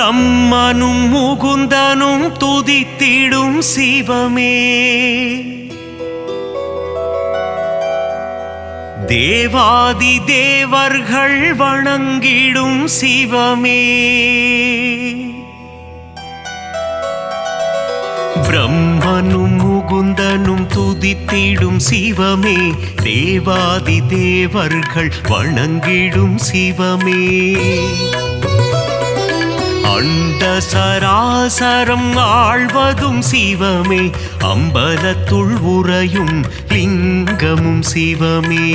பிரம்மனும் முகுந்தனும் துதித்திடும் சிவமே, தேவாதி தேவர்கள் வணங்கிடும் சிவமே, பிரம்மனும் முகுந்தனும் துதித்திடும் சிவமே, தேவாதி தேவர்கள் வணங்கிடும் சிவமே, அண்ட சராசரம் ஆழ்வதும் சிவமே, அம்பலத்துள் உறையும் லிங்கமும் சிவமே,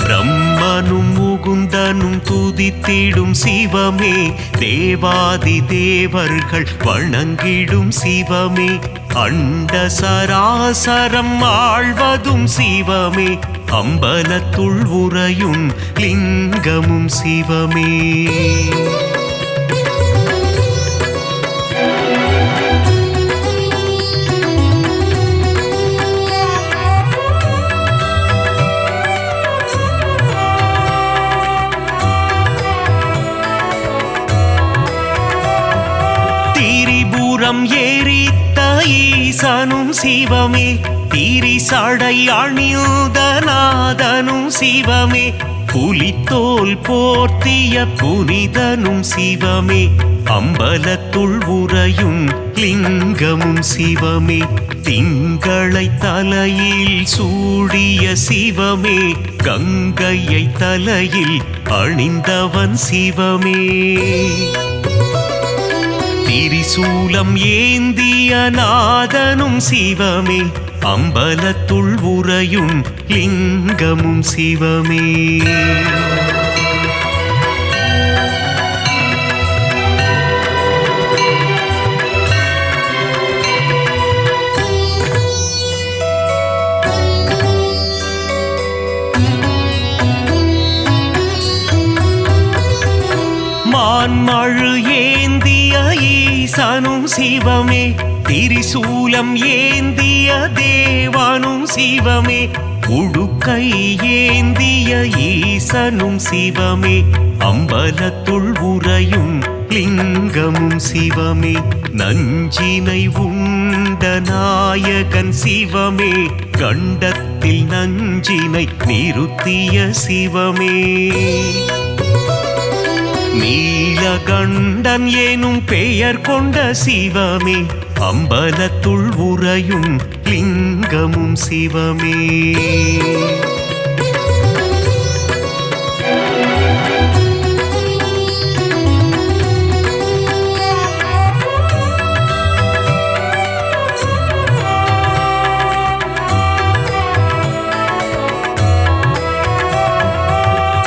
பிரம்மனும் முகுந்தனும் துதித்திடும் சிவமே, தேவாதி தேவர்கள் வணங்கிடும் சிவமே, அண்ட சராசரம் ஆழ்வதும் சிவமே, அம்பலத்துள் உறையும் லிங்கமும் சிவமே, திரிபுரம் எரித்த ஈசனும் சிவமே, திரிசடை அணிந்த நாதனும் சிவமே, புலித்தோல் போர்த்திய புனிதனும் சிவமே, அம்பலத்துள் உறையும் லிங்கமும் சிவமே, திங்களை தலையில் சூடிய சிவமே, கங்கையை தலையில் அணிந்தவன் சிவமே, திரிசூலம் ஏந்திய நாதனும் சிவமே, அம்பலத்துள் உறையும் லிங்கமும் சிவமே, மான்மழு ஏந்திய ஈசனும் சிவமே, திரிசூலம் ஏந்திய தேவனும் சிவமே, உடுக்கை ஏந்திய ஈசனும் சிவமே, அம்பலத்துள் உறையும் லிங்கமும் சிவமே, நஞ்சினை உண்ட நாயகன் சிவமே, கண்டத்தில் நஞ்சினை நிறுத்திய சிவமே, நீலகண்டன் எனும் பெயர் கொண்ட சிவமே, அம்பலத்துள் உறையும் லிங்கமும் சிவமே,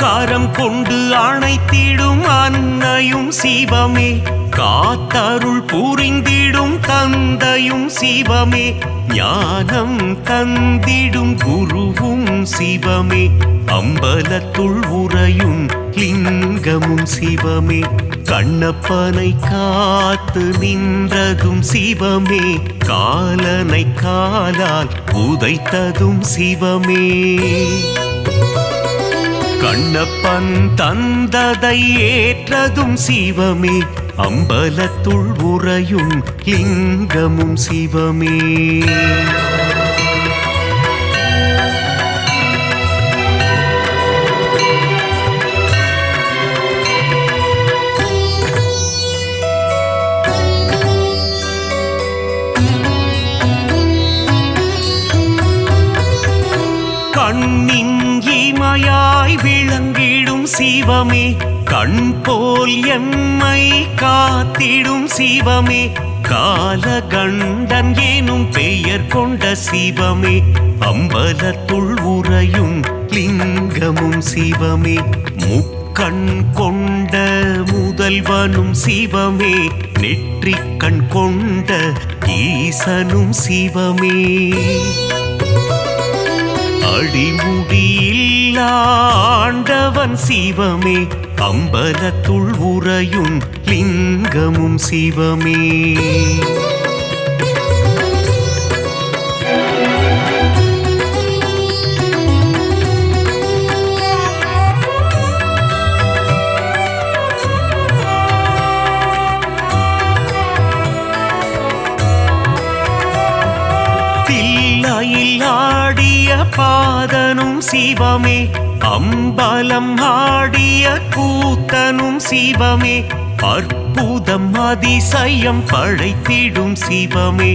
கரம் கொண்டு அணைத்திடும் அன்னையும் சிவமே, காத்தருள் புரிந்திடும் தந்தையும் சிவமே, ஞானம் தந்திடும் குருவும் சிவமே, அம்பலத்துள் உறையும் லிங்கமும் சிவமே, கண்ணப்பனை காத்து நின்றதும் சிவமே, காலனை காலால் உதைத்ததும் சிவமே, கண்ணப்பன் தந்ததை ஏற்றதும் சிவமே, அம்பலத்துள் உறையும் லிங்கமும் சிவமே, கண்ணின் இமையாய் விளங்கிடும் சிவமே, கண் போல் எம்மை காத்திடும் சிவமே, காலகண்டன் எனும் பெயர் கொண்ட சிவமே, அம்பலத்துள் உறையும் லிங்கமும் சிவமே, முக்கண் கொண்ட முதல்வனும் சிவமே, நெற்றிக்கண் கொண்ட ஈசனும் சிவமே, அடிமுடியில் ஆண்டவன் சிவமே, அம்பலத்துள் உறையும் லிங்கமும் சிவமே, பாதனும் சிவமே அம்பலம் ஆடிய கூத்தனும் சிவமே அற்புதம் அதிசயம் படைத்திடும் சிவமே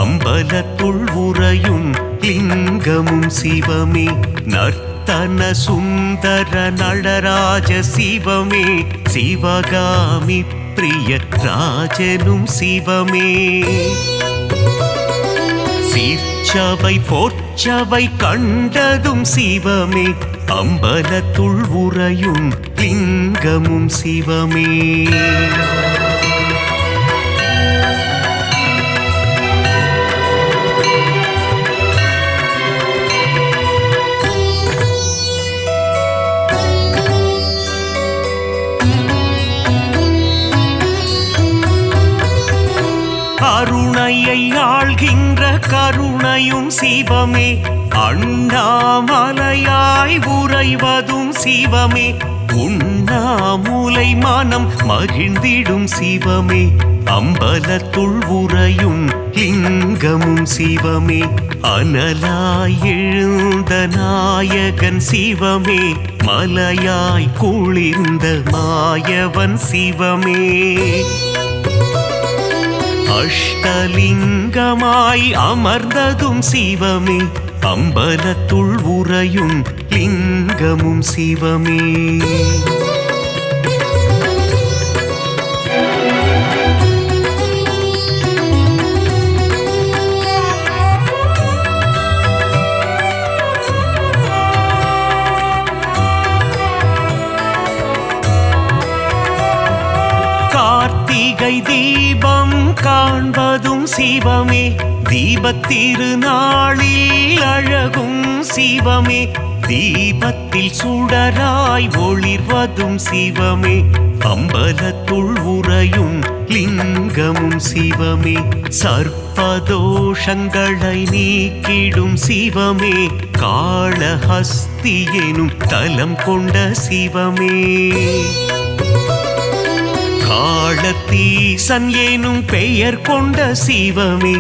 அம்பலத்துள் உறையும் லிங்கமும் சிவமே நர்த்தன சுந்தர நடராஜ சிவமே சிவகாமி பிரிய ராஜனும் சிவமே சீர்ச்சபை போர்ச்சபை கண்டதும் சிவமே அம்பலத்துள் உறையும் லிங்கமும் சிவமே கருணையை ஆள்கின்ற கருணையும் சிவமே அண்ணாமலையாய் உறைவதும் சிவமே உண்ணாமுலை மனம் மகிழ்ந்திடும் சிவமே அம்பலத்துள் உறையும் லிங்கமும் சிவமே அனலாய் எழுந்த நாயகன் சிவமே மலையாய் குளிர்ந்த மாயவன் சிவமே அஷ்டலிங்கமாய் அமர்ந்ததும் சிவமே அம்பலத்துள் உறையும் லிங்கமும் சிவமே கார்த்திகை தீபம் காண்பதும் சிவமே தீபத்திருநாளில் அழகும் சிவமே தீபத்தில் சுடராய் ஒளிர்வதும் சிவமே அம்பலத்துள் உறையும் லிங்கமும் சிவமே சர்ப்பதோஷங்களை நீக்கிடும் சிவமே காளஹஸ்தி எனும் தலம் கொண்ட சிவமே காளத்தீசன் எனும் பெயர் கொண்ட சிவமே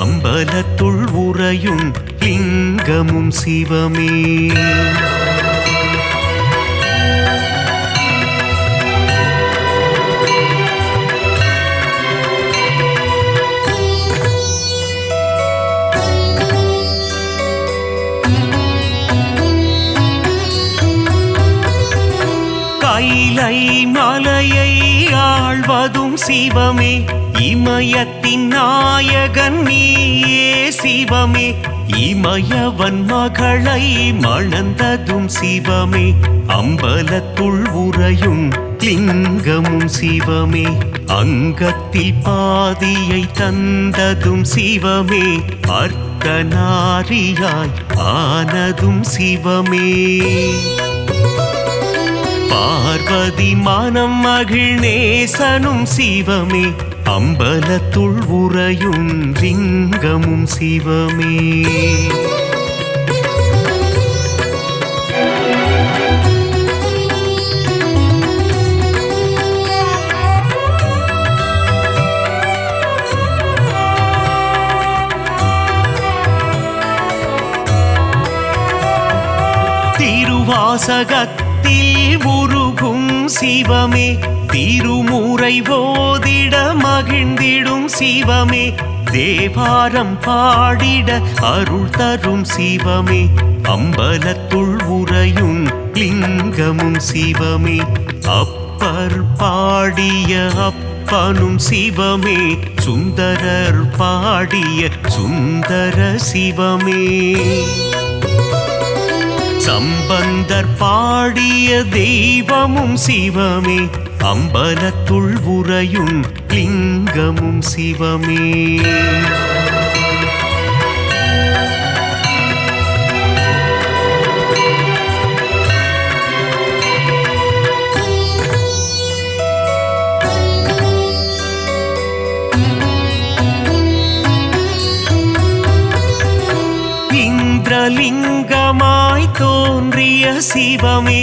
அம்பலத்துள் உறையும் லிங்கமும் சிவமே கைலை மலையை ஆழ்வதும் சிவமே இமயத்தின் நாயகன் நீயே சிவமே இமயவன் மகளை மணந்ததும் சிவமே அம்பலத்துள் உறையும் லிங்கமும் சிவமே அங்கத்தில் பாதியை தந்ததும் சிவமே அர்த்தநாரியாய் ஆனதும் சிவமே பார்வதி மனம் மகிழ்நேசனும் சிவமே அம்பலத்துள் உறையும் லிங்கமும் சிவமே திருவாசகத்தில் உருகும் சிவமே திருமுறை ஓதிட மகிழ்ந்திடும் சிவமே தேவாரம் பாடிட அருள் தரும் சிவமே அம்பலத்துள் உறையும் லிங்கமும் சிவமே அப்பர் பாடிய அப்பனும் சிவமே சுந்தரர் பாடிய சுந்தர சிவமே சம்பந்தர் பாடிய தெய்வமும் சிவமே அம்பலத்துள் உறையும் லிங்கமும் சிவமே இந்திரலிங்கமாய் தோன்றிய சிவமே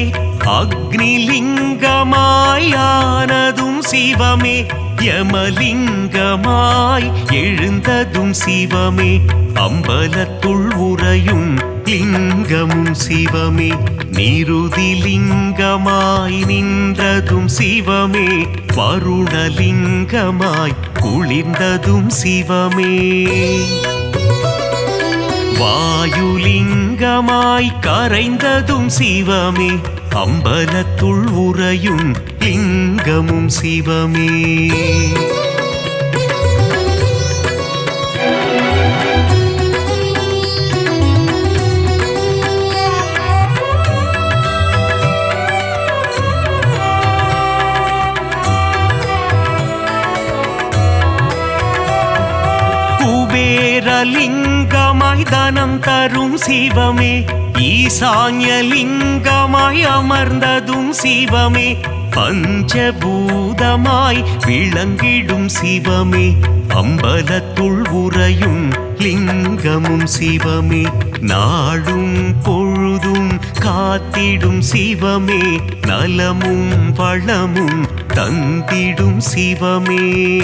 அக்னிலிங்கமாய் ஆனதும் சிவமே யமலிங்கமாய் எழுந்ததும் சிவமே அம்பலத்துள் உறையும் லிங்கமும் சிவமே. நிருதிலிங்கமாய் நின்றதும் சிவமே. வருணலிங்கமாய் குளிர்ந்ததும் சிவமே. வாயுலிங்கமாய் கரைந்ததும் சிவமே. அம்பலத்துள் உறையும் லிங்கமும் சிவமே. குபேரலிங்கமாய் தனம் தரும் சிவமே. ஈசான்யலிங்கமாய் அமர்ந்ததும் சிவமே. பஞ்சபூதமாய் விளங்கிடும் சிவமே. அம்பலத்துள் உறையும் லிங்கமும் சிவமே. நாடும் பொழுதும் காத்திடும் சிவமே. நலமும் வளமும் தந்திடும் சிவமே.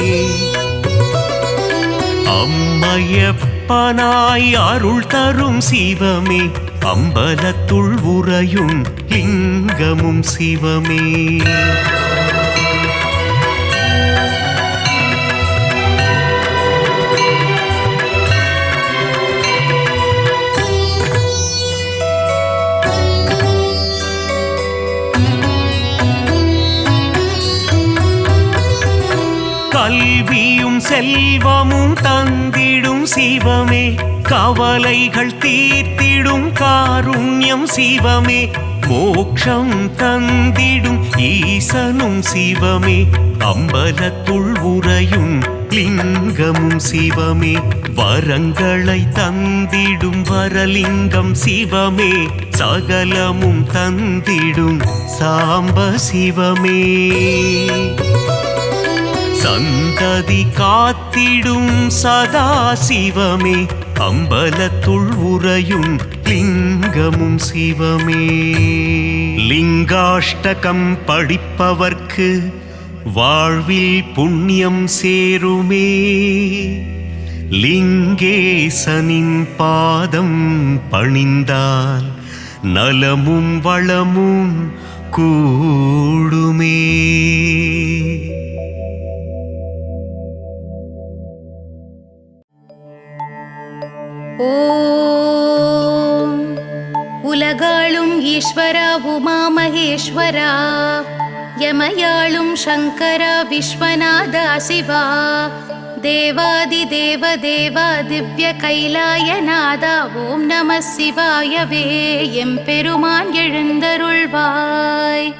அம்மையப்பனாய் அருள் தரும் சிவமே. அம்பலத்துள் உறையும் லிங்கமும் சிவமே. கல்வியும் செல்வமும் தந்திடும் சிவமே. கவலைகள் தீர்த்திடும் காருண்யம் சிவமே. மோட்சம் தந்திடும் ஈசனும் சிவமே. அம்பலத்துள் உறையும் லிங்கமும் சிவமே. வரங்களை தந்திடும் வரலிங்கம் சிவமே. சகலமும் தந்திடும் சாம்ப சிவமே. சந்ததி காத்திடும் சதா சிவமே. அம்பலத்துள் உறையும் லிங்கமும் சிவமே. லிங்காஷ்டகம் படிப்பவர்க்கு வாழ்வில் புண்ணியம் சேருமே. லிங்கேசனின் பாதம் பணிந்தால் நலமும் வளமும் கூடுமே. ஓம் உலகாளும் ஈஸ்வரா உமா மகேஸ்வரா. யமயாளும் சங்கரா விஸ்வநாதா சிவா. தேவாதி தேவ தேவா திவ்ய கைலாயநாதா. ஓம் நம சிவாயவே. எம்பெருமான் எழுந்தருள்வாய்.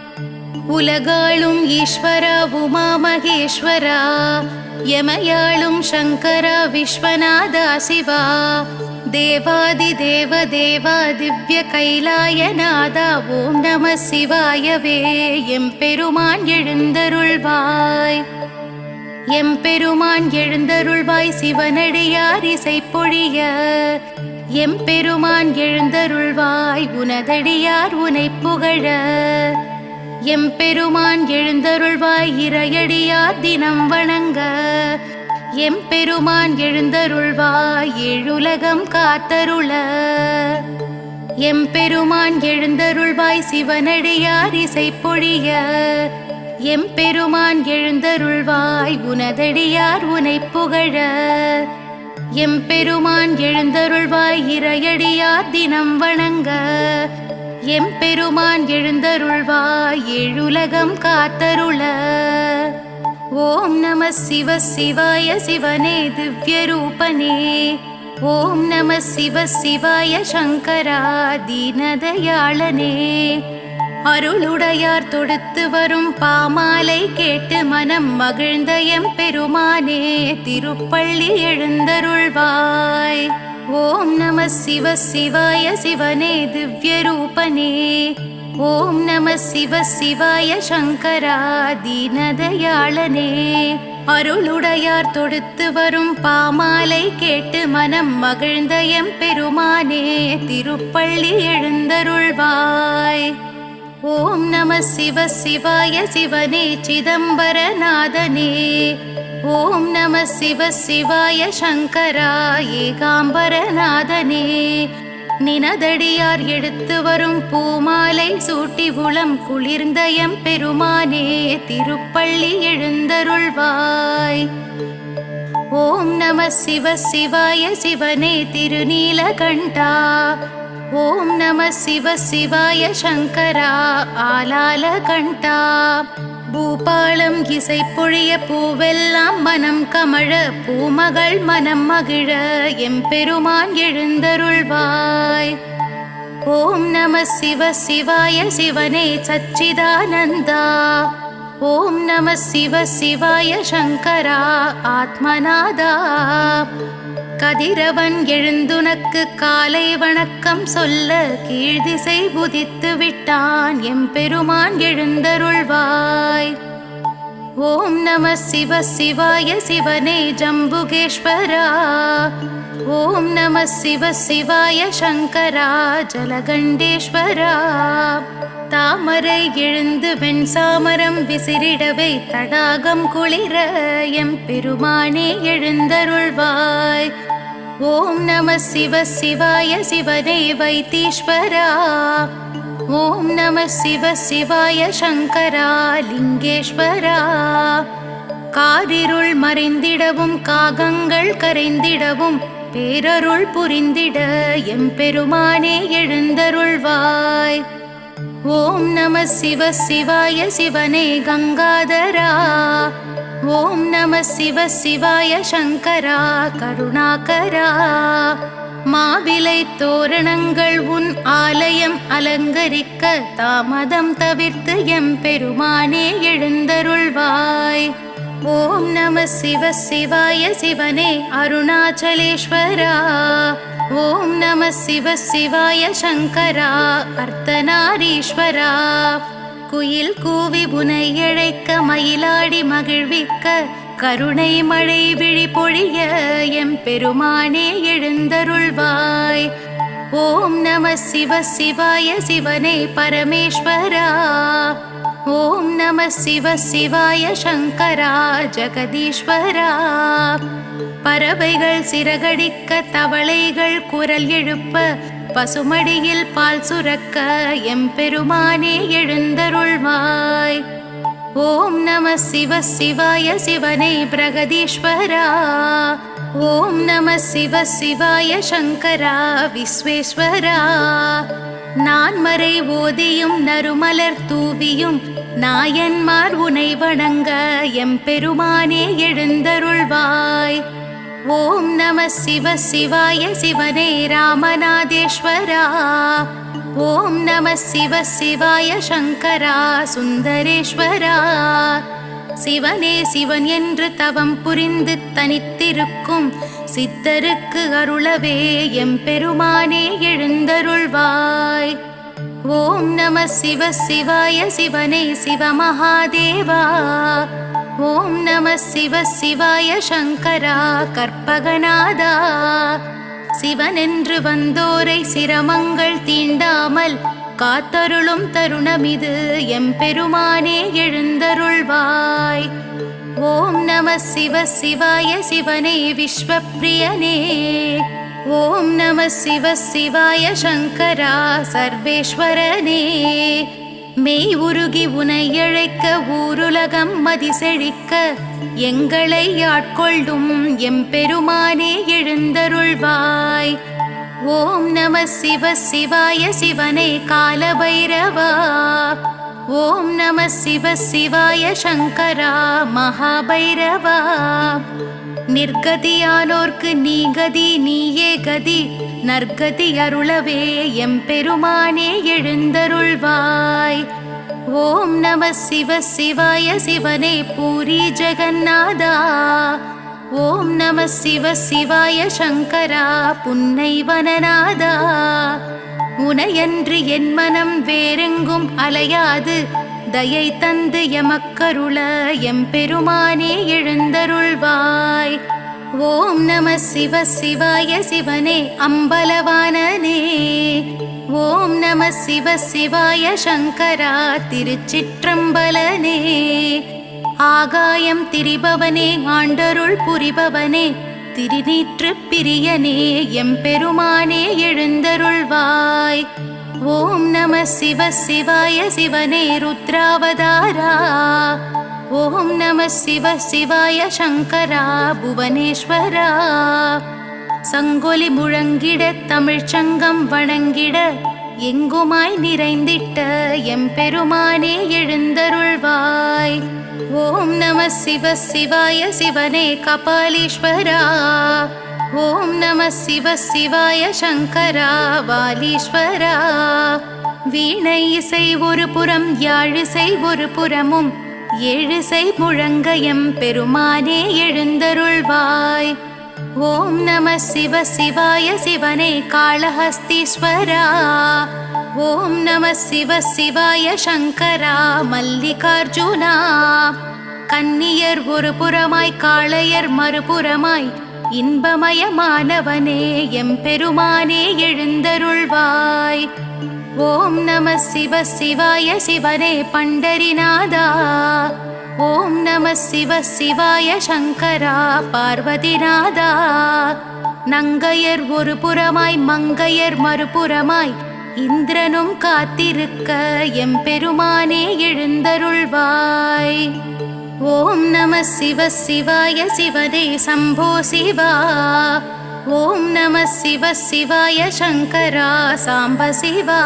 உலகாளும் ஈஸ்வரா உமா மகேஸ்வரா. யமயாளும் சங்கரா விஸ்வநாதா சிவா. தேவாதி தேவ தேவா திவ்ய கைலாயநாதா. ஓம் நம சிவாயவே. எம்பெருமான் எழுந்தருள்வாய். எம்பெருமான் எழுந்தருள்வாய். சிவனடியார் இசை பொழிய. எம்பெருமான் எழுந்தருள்வாய். உனதடியார் உனை புகழ. எம்பெருமான் எழுந்தருள்வாய். இறையடியார் தினம் வணங்க. எம்பெருமான் எழுந்தருள்வாய். ஏழுலகம் காத்தருள. எம்பெருமான் எழுந்தருள்வாய். சிவனடியார் இசை பொழிய. எம்பெருமான் எழுந்தருள்வாய். உனதடியார் உனை புகழ. எம்பெருமான் எழுந்தருள்வாய். இறையடியார் தினம் வணங்க. எம்பெருமான் எழுந்தருள்வாய். ஏழுலகம் காத்தருள. ஓம் நம சிவ சிவாய. சிவனே திவ்ய ரூபனே. ஓம் நம சிவ சிவாய. சங்கரா தீனதயாளனே. அருளுடையார் தொடுத்து வரும் பாமாலை கேட்டு மனம் மகிழ்ந்த எம்பெருமானே. திருப்பள்ளி எழுந்தருள்வாய். ஓம் நம சிவ சிவாய. சிவனே திவ்ய ரூபனே. ஓம் நம சிவ சிவாய. சங்கரா தீனதயாளனே. அருளுடையார் தொடுத்து வரும் பாமாலை கேட்டு மனம் மகிழ்ந்த எம்பெருமானே. திருப்பள்ளி எழுந்தருள்வாய். ஓம் நம சிவ சிவாய. சிவனே சிதம்பரநாதனே. ஓம் நம சிவ சிவாய. சங்கரா ஏகாம்பரநாதனே. நினதடியார் எடுத்து வரும் பூமாலை சூட்டி உளம் குளிர்ந்த எம்பெருமானே திருப்பள்ளி எழுந்தருள்வாய். ஓம் நம சிவ சிவாய சிவனே திருநீலகண்டா. ஓம் நம சிவ சிவாய சங்கரா ஆலாலகண்டா. பூபாலம் இசை பொழிய பூவெல்லாம் மனம் கமழ பூமகள் மனம் மகிழ எம்பெருமான் எழுந்தருள்வாய். ஓம் நம சிவ சிவாய சிவனே சச்சிதானந்தா. ஓம் நம சிவ சிவாய சங்கரா ஆத்மநாதா. கதிரவன் எழுந்துனக்கு காலை வணக்கம் சொல்ல கீழ்திசை புதித்து விட்டான் எம்பெருமான் எழுந்தருள்வாய். ஓம் நம சிவ சிவாய சிவனே ஜம்புகேஸ்வரா. ஓம் நம சிவ சிவாய சங்கரா ஜலகண்டேஸ்வரா. தாமரை எழுந்து வெண்சாமரம் விசிறிடவே தடாகம் குளிர எம்பெருமானே எழுந்தருள்வாய். ஓம் நம சிவ சிவாய சிவனே வைத்தீஸ்வரா. ஓம் நம சிவ சிவாய சங்கரா லிங்கேஸ்வரா. காரிருள் மறைந்திடவும் காகங்கள் கரைந்திடவும் பேரருள் புரிந்திட எம்பெருமானே எழுந்தருள்வாய். ஓம் நம சிவ சிவாய சிவனே கங்காதரா. ஓம் நம சிவ சிவாய சங்கரா கருணாகரா. மாவிலை தோரணங்கள் உன் ஆலயம் அலங்கரிக்க தாமதம் தவிர்த்து எம்பெருமானே எழுந்தருள்வாய். ஓம் நம சிவ சிவாய சிவனே அருணாச்சலேஸ்வரா. ஓம் நம சிவ சிவாய சங்கரா அர்த்தநாரீஸ்வரா. குயில் கூவி புனை இழைக்க மயிலாடி மகிழ்விக்க கருணை மழை விழி பொழிய எம்பெருமானே எழுந்தருள்வாய். ஓம் நம சிவ சிவாய சிவனே பரமேஸ்வரா. ஓம் நம சிவ சிவாய சங்கரா ஜெகதீஸ்வரா. பறவைகள் சிறகடிக்க தவளைகள் குரல் எழுப்ப பசுமடியில் பால் சுரக்க எம்பெருமானே எழுந்தருள்வாய். ஓம் நம சிவ சிவாய சிவனே பிரகதீஸ்வரா. ஓம் நம சிவ சிவாய சங்கரா விஸ்வேஸ்வரா. நான்மறை ஓதியும் நறுமலர் தூவியும் நாயன்மார் உனை வணங்க எம்பெருமானே எழுந்தருள்வாய். ஓம் நம சிவ சிவாய சிவனே ராமநாதேஸ்வரா. ஓம் நம சிவ சிவாய சங்கரா சுந்தரேஸ்வரா. சிவனே சிவன் என்று தவம் புரிந்து தனித்திருக்கும் சித்தருக்கு அருளவே எம்பெருமானே எழுந்தருள்வாய். ஓம் நம சிவ சிவாய சிவனே சிவமகாதேவா. ஓம் நம சிவ சிவாய சங்கரா கற்பகநாதா. சிவனென்று வந்தோரை சிரமங்கள் தீண்டாமல் காத்தருளும் தருணமிது எம்பெருமானே எழுந்தருள்வாய். ஓம் நம சிவ சிவாய சிவனே விஸ்வப்பிரியனே. ஓம் நம சிவ சிவாய சங்கரா சர்வேஸ்வரனே. மெய் உருகி உனை இழைக்க ஊருலகம் மதி செழிக்க எங்களை ஆட்கொள்ளும் எம்பெருமானே எழுந்தருள்வாய். ஓம் நம சிவ சிவாய சிவனே காலபைரவா. ஓம் நம சிவ சிவாய சங்கரா மகாபைரவா. நிர்கதியானோர்க்கு நீ கதி நீயே கதி நற்கதி அருளவே எம்பெருமானே எழுந்தருள்வாய். ஓம் நம சிவ சிவாய சிவனே பூரி ஜெகநாதா. ஓம் நம சிவ சிவாய சங்கரா புன்னைவனநாதா. உனையன்று என் மனம் வேறெங்கும் அலையாது தயை தந்து எமக்கருள எம்பெருமானே எழுந்தருள்வாய். ஓம் நம சிவ சிவாய சிவனே அம்பலவானனே. ஓம் நம சிவ சிவாய சங்கரா திருச்சிற்றம்பலனே. ஆகாயம் திரிபவனே ஆண்டருள் புரிபவனே திருநீற்று பிரியனே எம்பெருமானே எழுந்தருள்வாய். ஓம் நம சிவ சிவாய சிவனே ருத்ராவதாரா. ஓம் நம சிவ சிவாய சங்கரா புவனேஸ்வரா. சங்கொலி முழங்கிட தமிழ்ச்சங்கம் வணங்கிட எங்குமாய் நிறைந்திட்ட எம்பெருமானே எழுந்தருள்வாய். ஓம் நம சிவ சிவாய சிவனே கபாலீஸ்வரா. ஓம் நம சிவ சிவாய சங்கரா வாலீஸ்வரா. வீணை இசை ஒரு புறம் யாழிசை ஒரு புறமும் ஏழிசை முழங்க எம்பெருமானே எழுந்தருள்வாய். ஓம் நம சிவ சிவாய சிவனே காளஹஸ்தீஸ்வரா. ஓம் நம சிவ சிவாய சங்கரா மல்லிகார்ஜுனா. கன்னியர் ஒரு புறமாய் காளையர் மறுபுறமாய் இன்பமயமானவனே எம்பெருமானே எழுந்தருள்வாய். ஓம் நம சிவ சிவாய சிவனே பண்டரிநாதா. ஓம் நம சிவ சிவாய சங்கரா பார்வதிநாதா. நங்கையர் ஒரு புறமாய் மங்கையர் மறுபுறமாய் இந்திரனும் காத்திருக்க எம்பெருமானே எழுந்தருள்வாய். ஓம் நம சிவ சிவாய சிவனே சம்போ சிவா. ஓம் நம சிவ சிவாய சங்கரா சாம்ப சிவா.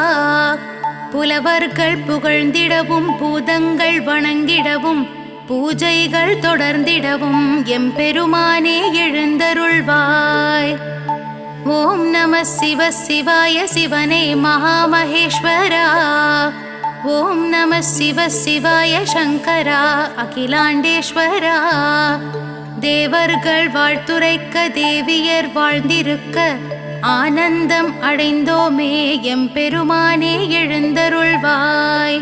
புலவர்கள் புகழ்ந்திடவும் பூதங்கள் வணங்கிடவும் பூஜைகள் தொடர்ந்திடவும் எம்பெருமானே எழுந்தருள்வாய். ஓம் நம சிவ சிவாய சிவனே மகாமகேஸ்வரா. ஓம் நம சிவ சிவாய சங்கரா அகிலாண்டேஸ்வரா. தேவர்கள் வாழ்த்துரைக்க தேவியர் வாழ்ந்திருக்க ஆனந்தம் அடைந்தோமே எம்பெருமானே எழுந்தருள்வாய்.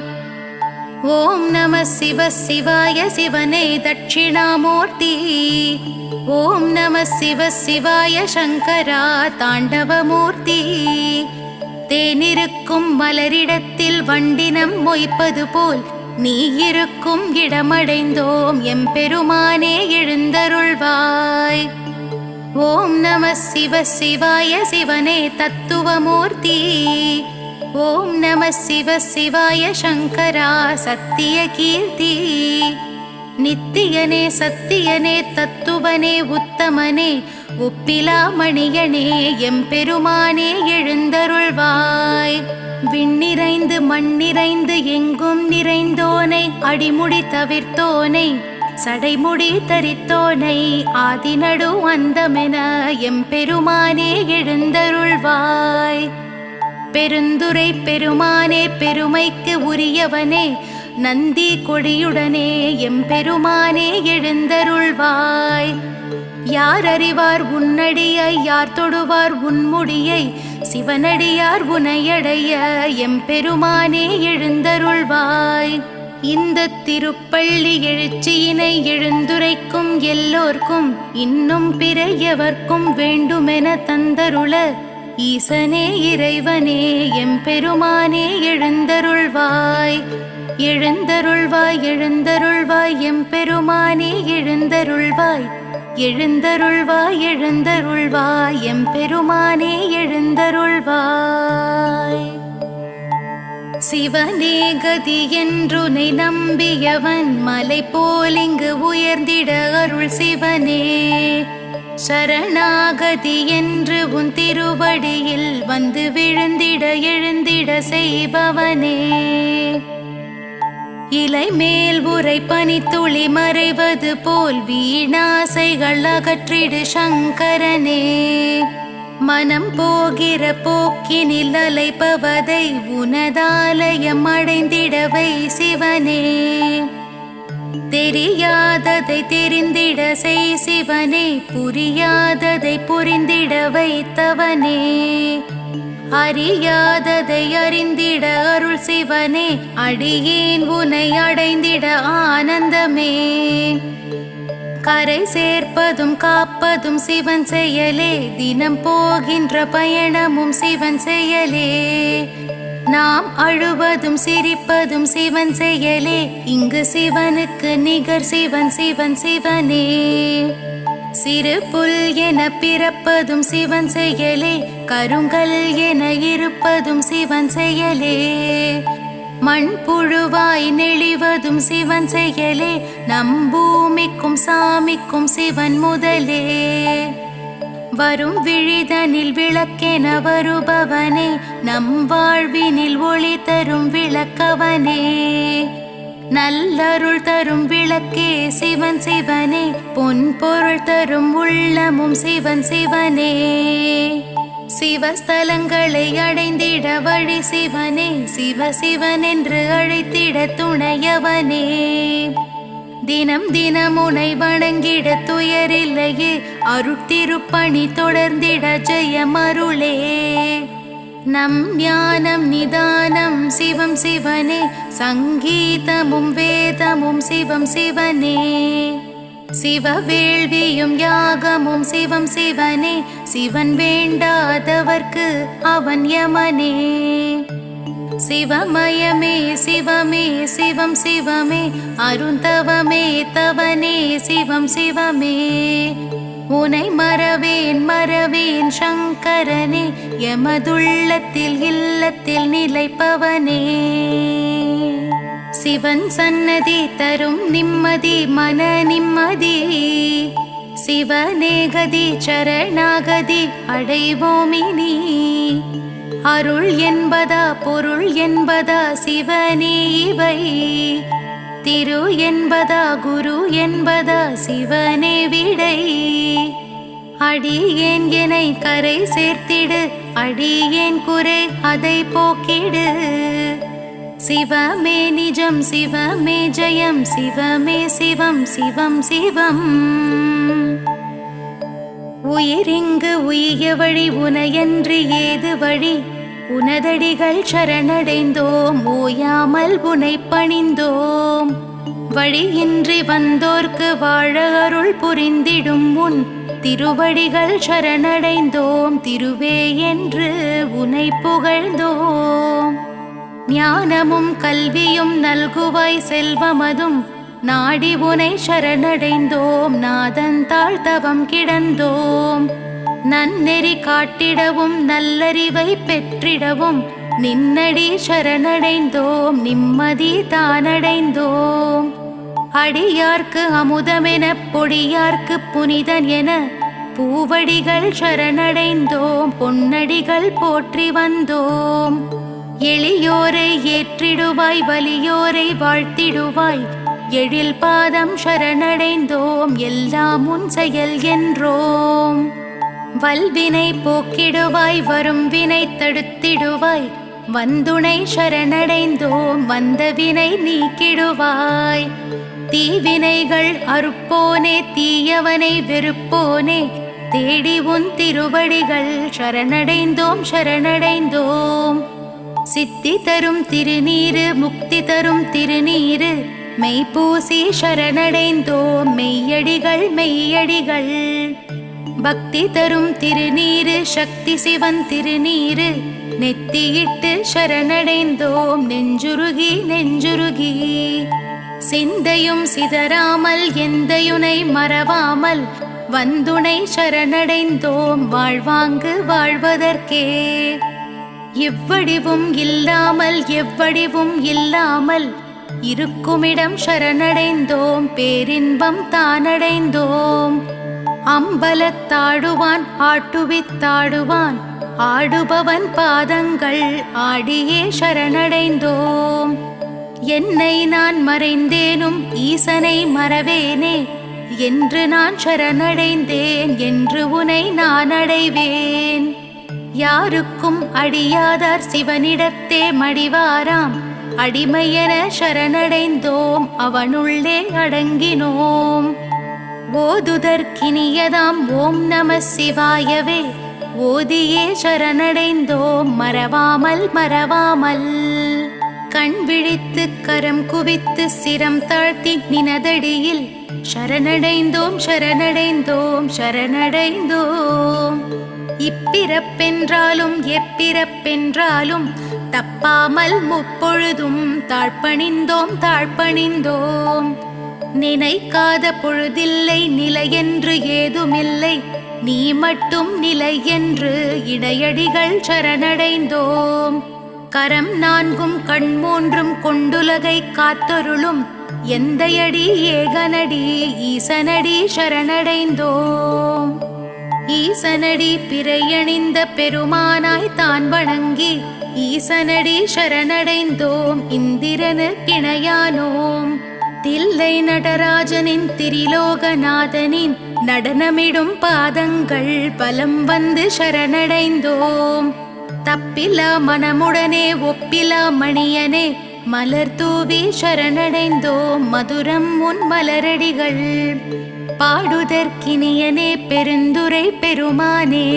ஓம் நம சிவ சிவாய சிவனே தட்சிணாமூர்த்தி. ஓம் நம சிவ சிவாய சங்கரா தாண்டவமூர்த்தி. தேனிருக்கும் மலரிடத்தில் வண்டினம் மொய்ப்பது போல் நீ இருக்கும் இடமடைந்தோம் எம்பெருமானே எழுந்தருள்வாய். ஓம் நம சிவ சிவாய சிவனே தத்துவமூர்த்தி. ஓம் நம சிவ சிவாய சங்கரா சத்திய கீர்த்தி. நித்தியனே சத்தியனே தத்துவனே உத்தமனே ஒப்பிலா மணியனே எம்பெருமானே எழுந்தருள்வாய். விண்ணிறைந்து மண்ணிறைந்து எங்கும் நிறைந்தோனை அடிமுடி தவிர்த்தோனை சடைமுடி தரித்தோனை ஆதிநடு அந்தமென எம்பெருமானே எழுந்தருள்வாய். பெருந்துரை பெருமானே பெருமைக்கு உரியவனே நந்தி கொடியுடனே எம்பெருமானே எழுந்தருள்வாய். யார் அறிவார் உன்னடியை யார் தொடுவார் உன்முடியை சிவனடியார் உனையடைய எம்பெருமானே எழுந்தருள்வாய். இந்த திருப்பள்ளி எழுச்சியினை எழுந்துரைக்கும் எல்லோர்க்கும் இன்னும் பிற எவர்க்கும் வேண்டுமென தந்தருள ஈசனே இறைவனே எம்பெருமானே எழுந்தருள்வாய். எழுந்தருள்வாய் எழுந்தருள்வாய் எம்பெருமானே எழுந்தருள்வாய். எழுந்தருள்வாய் எழுந்தருள்வாய் எம்பெருமானே எழுந்தருள்வாய். சிவனே கதி என்றுனை நம்பியவன் மலை போலிங்கு உயர்ந்திட அருள் சிவனே. சரணாகதி என்று உன் திருவடியில் வந்து விழுந்திட எழுந்திட செய்பவனே. இலை மேல் உரை பனித்துளி மறைவது போல் வீணாசைகள் அகற்றிடு சங்கரனே. மனம் போகிற போக்கினில் அலைப்பவதை உனதாலயம் அடைந்திடவை சிவனே. தெரியாததை தெரிந்திட செய் சிவனே. புரியாததை புரிந்திட வைத்தவனே. அறியாததை அறிந்திட அருள் சிவனே. அடியேன் உனை அடைந்திட ஆனந்தமே. கரை சேர்ப்பதும் காப்பதும் சிவன் செயலே. தினம் போகின்ற பயணமும் சிவன் செயலே. நாம் அழுவதும் சிரிப்பதும் சிவன் செயலே. இங்கு சிவனுக்கு நிகர் சிவன் சிவன் சிவனே. சிறு புல் என பிறப்பதும் சிவன் செயலே, கருங்கல் என இருப்பதும் சிவன் செயலே, மண்புழுவாய் நெளிவதும் சிவன் செயலே, நம் பூமிக்கும் சாமிக்கும் சிவன் முதலே. வரும் விழிதனில் விளக்கென வருபவனே, நம் வாழ்வினில் ஒளி தரும் விளக்கவனே, நல்லருள் தரும் விளக்கே சிவன் சிவனே, பொன் பொருள் தரும் உள்ளமும் சிவன் சிவனே. சிவஸ்தலங்களை அடைந்திட வழி சிவனே, சிவ சிவன் என்று அழைத்திட துணையவனே, தினம் தினம் உனை வணங்கிட துயரில்லையே, அருட்திருப்பணி தொடர்ந்திட ஜெயமருளே. நம் ஞானம் நிதானம் சிவம் சிவனே, சங்கீதமும் வேதமும் சிவம் சிவனே, சிவ வேள்வியும் யாகமும் சிவம் சிவனே, சிவன் வேண்டாதவர்க்கு அவன் யமனே. சிவமயமே சிவமே சிவம் சிவமே, அருந்தவமே தவனே சிவம் சிவமே, உனை மறவேன் மறவேன் சங்கரனே, எமதுள்ளத்தில் இல்லத்தில் நிலைப்பவனே. சிவன் சன்னதி தரும் நிம்மதி மன நிம்மதி, சிவநேகதி சரணாகதி அடைவோமினி. அருள் என்பதா பொருள் என்பதா சிவனே இவை, திரு என்பதா குரு என்பதா சிவனே விடை. அடியேன் எனை கரை சேர்த்திடு, அடியேன் குறை அதை போக்கிடு, சிவமே நிஜம் சிவமே ஜெயம், சிவமே சிவம் சிவம் சிவம். உயிரிங்கு உய்ய வழி உனையன்று ஏது வழி, உனதடிகள் சரணடைந்தோம் ஓயாமல் உனை பணிந்தோம். வழியின்றி வந்தோர்க்கு வாழ அருள் புரிந்திடும் உன் திருவடிகள் சரணடைந்தோம், திருவே என்று உனை புகழ்ந்தோம். ஞானமும் கல்வியும் நல்குவாய் செல்வமதும், நாடி உனை சரணடைந்தோம், நாதன் தாழ்த்தவம் கிடந்தோம். நன்னெறி காட்டிடவும் நல்லறிவை பெற்றிடவும், நின்னடி சரணடைந்தோம், நிம்மதி தானடைந்தோம். அடியார்க்கு அமுதமென பொடியார்க்கு புனிதன் என, பூவடிகள் சரணடைந்தோம், பொன்னடிகள் போற்றி வந்தோம். எளியோரை ஏற்றிடுவாய் வலியோரை வாழ்த்திடுவாய், எழில் பாதம் சரணடைந்தோம், எல்லாம் உன் செயல் என்றோம். வல்வினை போக்கிடுவாய் வரும் வினை தடுத்திடுவாய், வந்துனை சரணடைந்தோம், வந்த வினை நீக்கிடுவாய். தீவினைகள் அறுப்போனே தீயவனை வெறுப்போனே, தேடி உன் திருவடிகள் சரணடைந்தோம் சரணடைந்தோம். சித்தி தரும் திருநீரு முக்தி தரும் திருநீரு, மெய்ப்பூசி சரணடைந்தோம், மெய்யடிகள் மெய்யடிகள். பக்தி தரும் திருநீரு சக்தி சிவன் திருநீரு, நெத்தியிட்டு சரணடைந்தோம், நெஞ்சுருகி நெஞ்சுருகி. சிந்தையும் சிதறாமல் எந்தையுனை மறவாமல், வந்துனை சரணடைந்தோம், வாழ்வாங்கு வாழ்வதற்கே. இவ்வடிவும் இல்லாமல் எவ்வடிவும் இல்லாமல், இருக்குமிடம் சரணடைந்தோம், பேரின்பம் தானடைந்தோம். அம்பலத்தாடுவான் ஆட்டுவித்தாடுவான், ஆடுபவன் பாதங்கள் ஆடியே சரணடைந்தோம். என்னை நான் மறைந்தேனும் ஈசனை மறவேனே, என்று நான் சரணடைந்தேன், என்று உனை நான் அடைவேன். யாருக்கும் அடியாதார் சிவனிடத்தே மடிவாராம், அடிமையென சரணடைந்தோம், அவனுள்ளே அடங்கினோம். ஓதுதற்கினியதாம் ஓம் நம சிவாயவே, ஓதியே சரணடைந்தோம், மறவாமல் மறவாமல். கண் விழித்து கரம் குவித்து சிரம் தாழ்த்தி நினதடியில், சரணடைந்தோம் சரணடைந்தோம் சரணடைந்தோம். இப்பிறப்பென்றாலும் எப்பிறப்பென்றாலும், தப்பாமல் முப்பொழுதும் தாழ்பணிந்தோம் தாழ்பணிந்தோம். நினைக்காத பொழுதில்லை, நிலையென்று ஏதுமில்லை, நீ மட்டும் நிலை என்று இடையடிகள் சரணடைந்தோம். கரம் நான்கும் கண் மூன்றும் கொண்டுலகை காத்தருளும் எந்தையடி ஏகனடி ஈசனடி சரணடைந்தோம். ஈசனடி பிறையணிந்த பெருமானாய் தான் வணங்கி ஈசனடி சரணடைந்தோம். இந்திரனு கிணையானோம். தில்லை நடராஜனின் திரிலோகநாதனின் நடனமிடும் பாதங்கள் பலம் வந்து சரணடைந்தோம். தப்பிலா மனமுடனே ஒப்பிலா மணியனே மலர் தூவி சரணடைந்தோம். மதுரம் உன் மலரடிகள் பாடுதற்கினியனே பெருந்துரை பெருமானே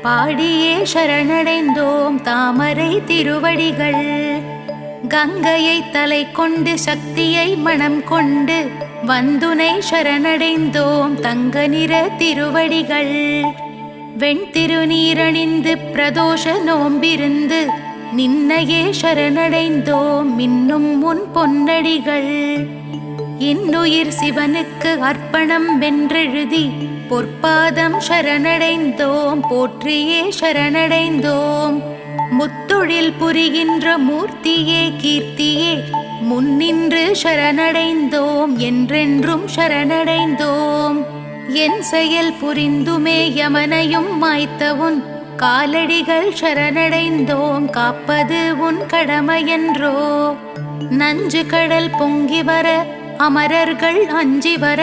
பாடியே சரணடைந்தோம். தாமரை திருவடிகள் கங்கையை தலை கொண்டு சக்தியை மனம் கொண்டு வந்துனை சரணடைந்தோம். தங்க நிற திருவடிகள் வெண்திருநீரணிந்து பிரதோஷ நோம்பிருந்து நின்னையே சரணடைந்தோம். மின்னும் உன் பொன்னடிகள் இன்னுயிர் சிவனுக்கு அர்ப்பணம் வென்றெழுதி பொற்பாதம் சரணடைந்தோம். போற்றியே சரணடைந்தோம். முத்தொழில் புரிகின்ற மூர்த்தியே கீர்த்தியே முன்னின்று சரணடைந்தோம். என்றென்றும் சரணடைந்தோம். என் செயல் புரிந்துமே யமனையும் மாய்த்தவுன் காலடிகள் சரணடைந்தோம். காப்பது உன் கடமையென்றோ. நஞ்சு கடல் பொங்கி வர அமரர்கள் அஞ்சி வர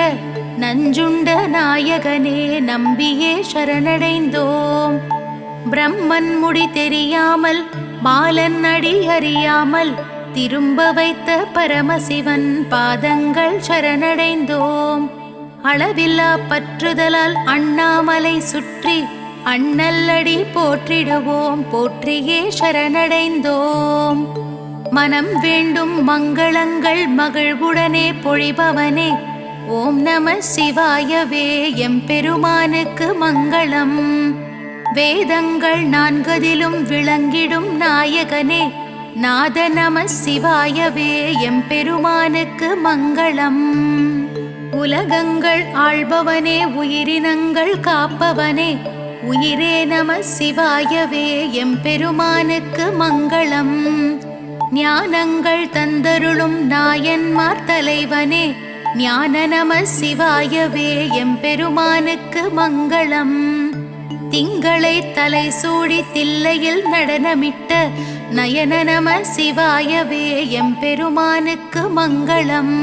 நஞ்சுண்ட நாயகனே நம்பியே சரணடைந்தோம். பிரம்மன் முடி தெரியாமல் பாலன் அடி அறியாமல் திரும்ப வைத்த பரமசிவன் பாதங்கள் சரணடைந்தோம். அளவில்லா பற்றுதலால் அண்ணாமலை சுற்றி அண்ணல்லடி போற்றிடுவோம். போற்றியே சரணடைந்தோம். மனம் வேண்டும் மங்களங்கள் மகிழ்வுடனே பொழிபவனே ஓம் நம சிவாயவே எம்பெருமானுக்கு மங்களம். வேதங்கள் நான்கதிலும் விளங்கிடும் நாயகனே நாத நம சிவாயவே எம்பெருமானுக்கு மங்களம். உலகங்கள் ஆள்பவனே உயிரினங்கள் காப்பவனே உயிரே நம சிவாயவே எம்பெருமானுக்கு மங்களம். ஞானங்கள் தந்தருளும் நாயன்மார் தலைவனே ஞான நம சிவாயவே எம்பெருமானுக்கு மங்களம். திங்களை தலை சூடி தில்லையில் நடனமிட்ட நயன நம சிவாயவே எம்பெருமானுக்கு மங்களம்.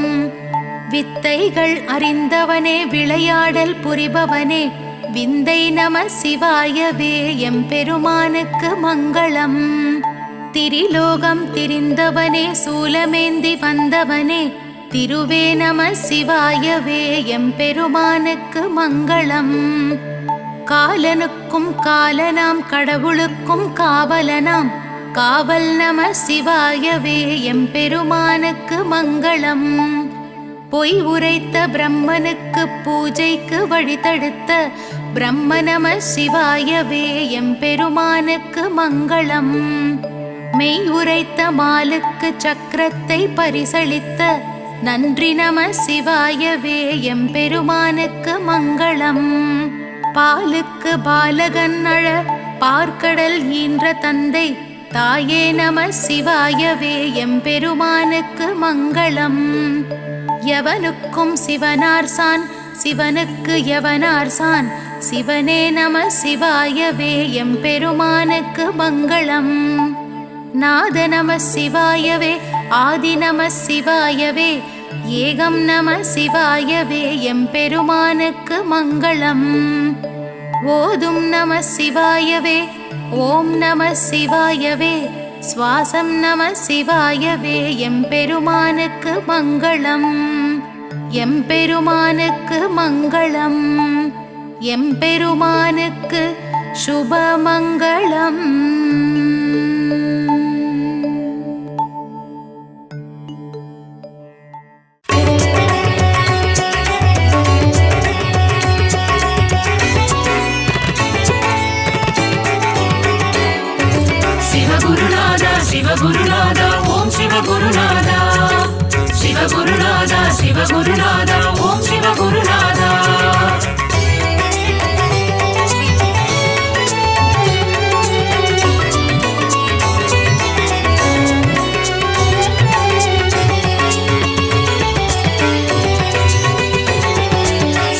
வித்தைகள் அறிந்தவனே விளையாடல் புரிபவனே விந்தை நம சிவாயவே எம்பெருமானுக்கு மங்களம். திரிலோகம் திரிந்தவனே சூலமேந்தி வந்தவனே திருவே நம சிவாயவே எம்பெருமானுக்கு மங்களம். காலனுக்கும் காலனாம் கடவுளுக்கும் காவலனாம் காவல் நம சிவாயவே எம்பெருமானுக்கு மங்களம். பொய் உரைத்த பிரம்மனுக்கு பூஜைக்கு வழிதடுத்த பிரம்ம நம சிவாயவே எம்பெருமானுக்கு மங்களம். மெய் உரைத்த மாலுக்கு சக்கரத்தை பரிசளித்த நன்றி நம சிவாயவே எம்பெருமானுக்கு மங்களம். பாலுக்கு பாலகன் அழ பார்க்கடல் ஈன்ற தந்தை தாயே நம சிவாயவே எம்பெருமானுக்கு மங்களம். எவனுக்கும் சிவனார்சான் சிவனுக்கு எவனார்சான் சிவனே நம சிவாயவே எம்பெருமானுக்கு மங்களம். நாத நம சிவாயவே ஆதி நம சிவாயவே ஏகம் நம சிவாயவே எம்பெருமானுக்கு மங்களம். ஓதும் நம சிவாயவே ஓம் நம சிவாயவே சுவாசம் நம சிவாயவே எம்பெருமானுக்கு மங்களம். எம்பெருமானுக்கு மங்களம். எம்பெருமானுக்கு சுபமங்களம். சிவகுருநாதா ஓம் சிவகுருநாதா சிவகுருநாதா சிவகுருநாதா ஓம் சிவகுருநாதா.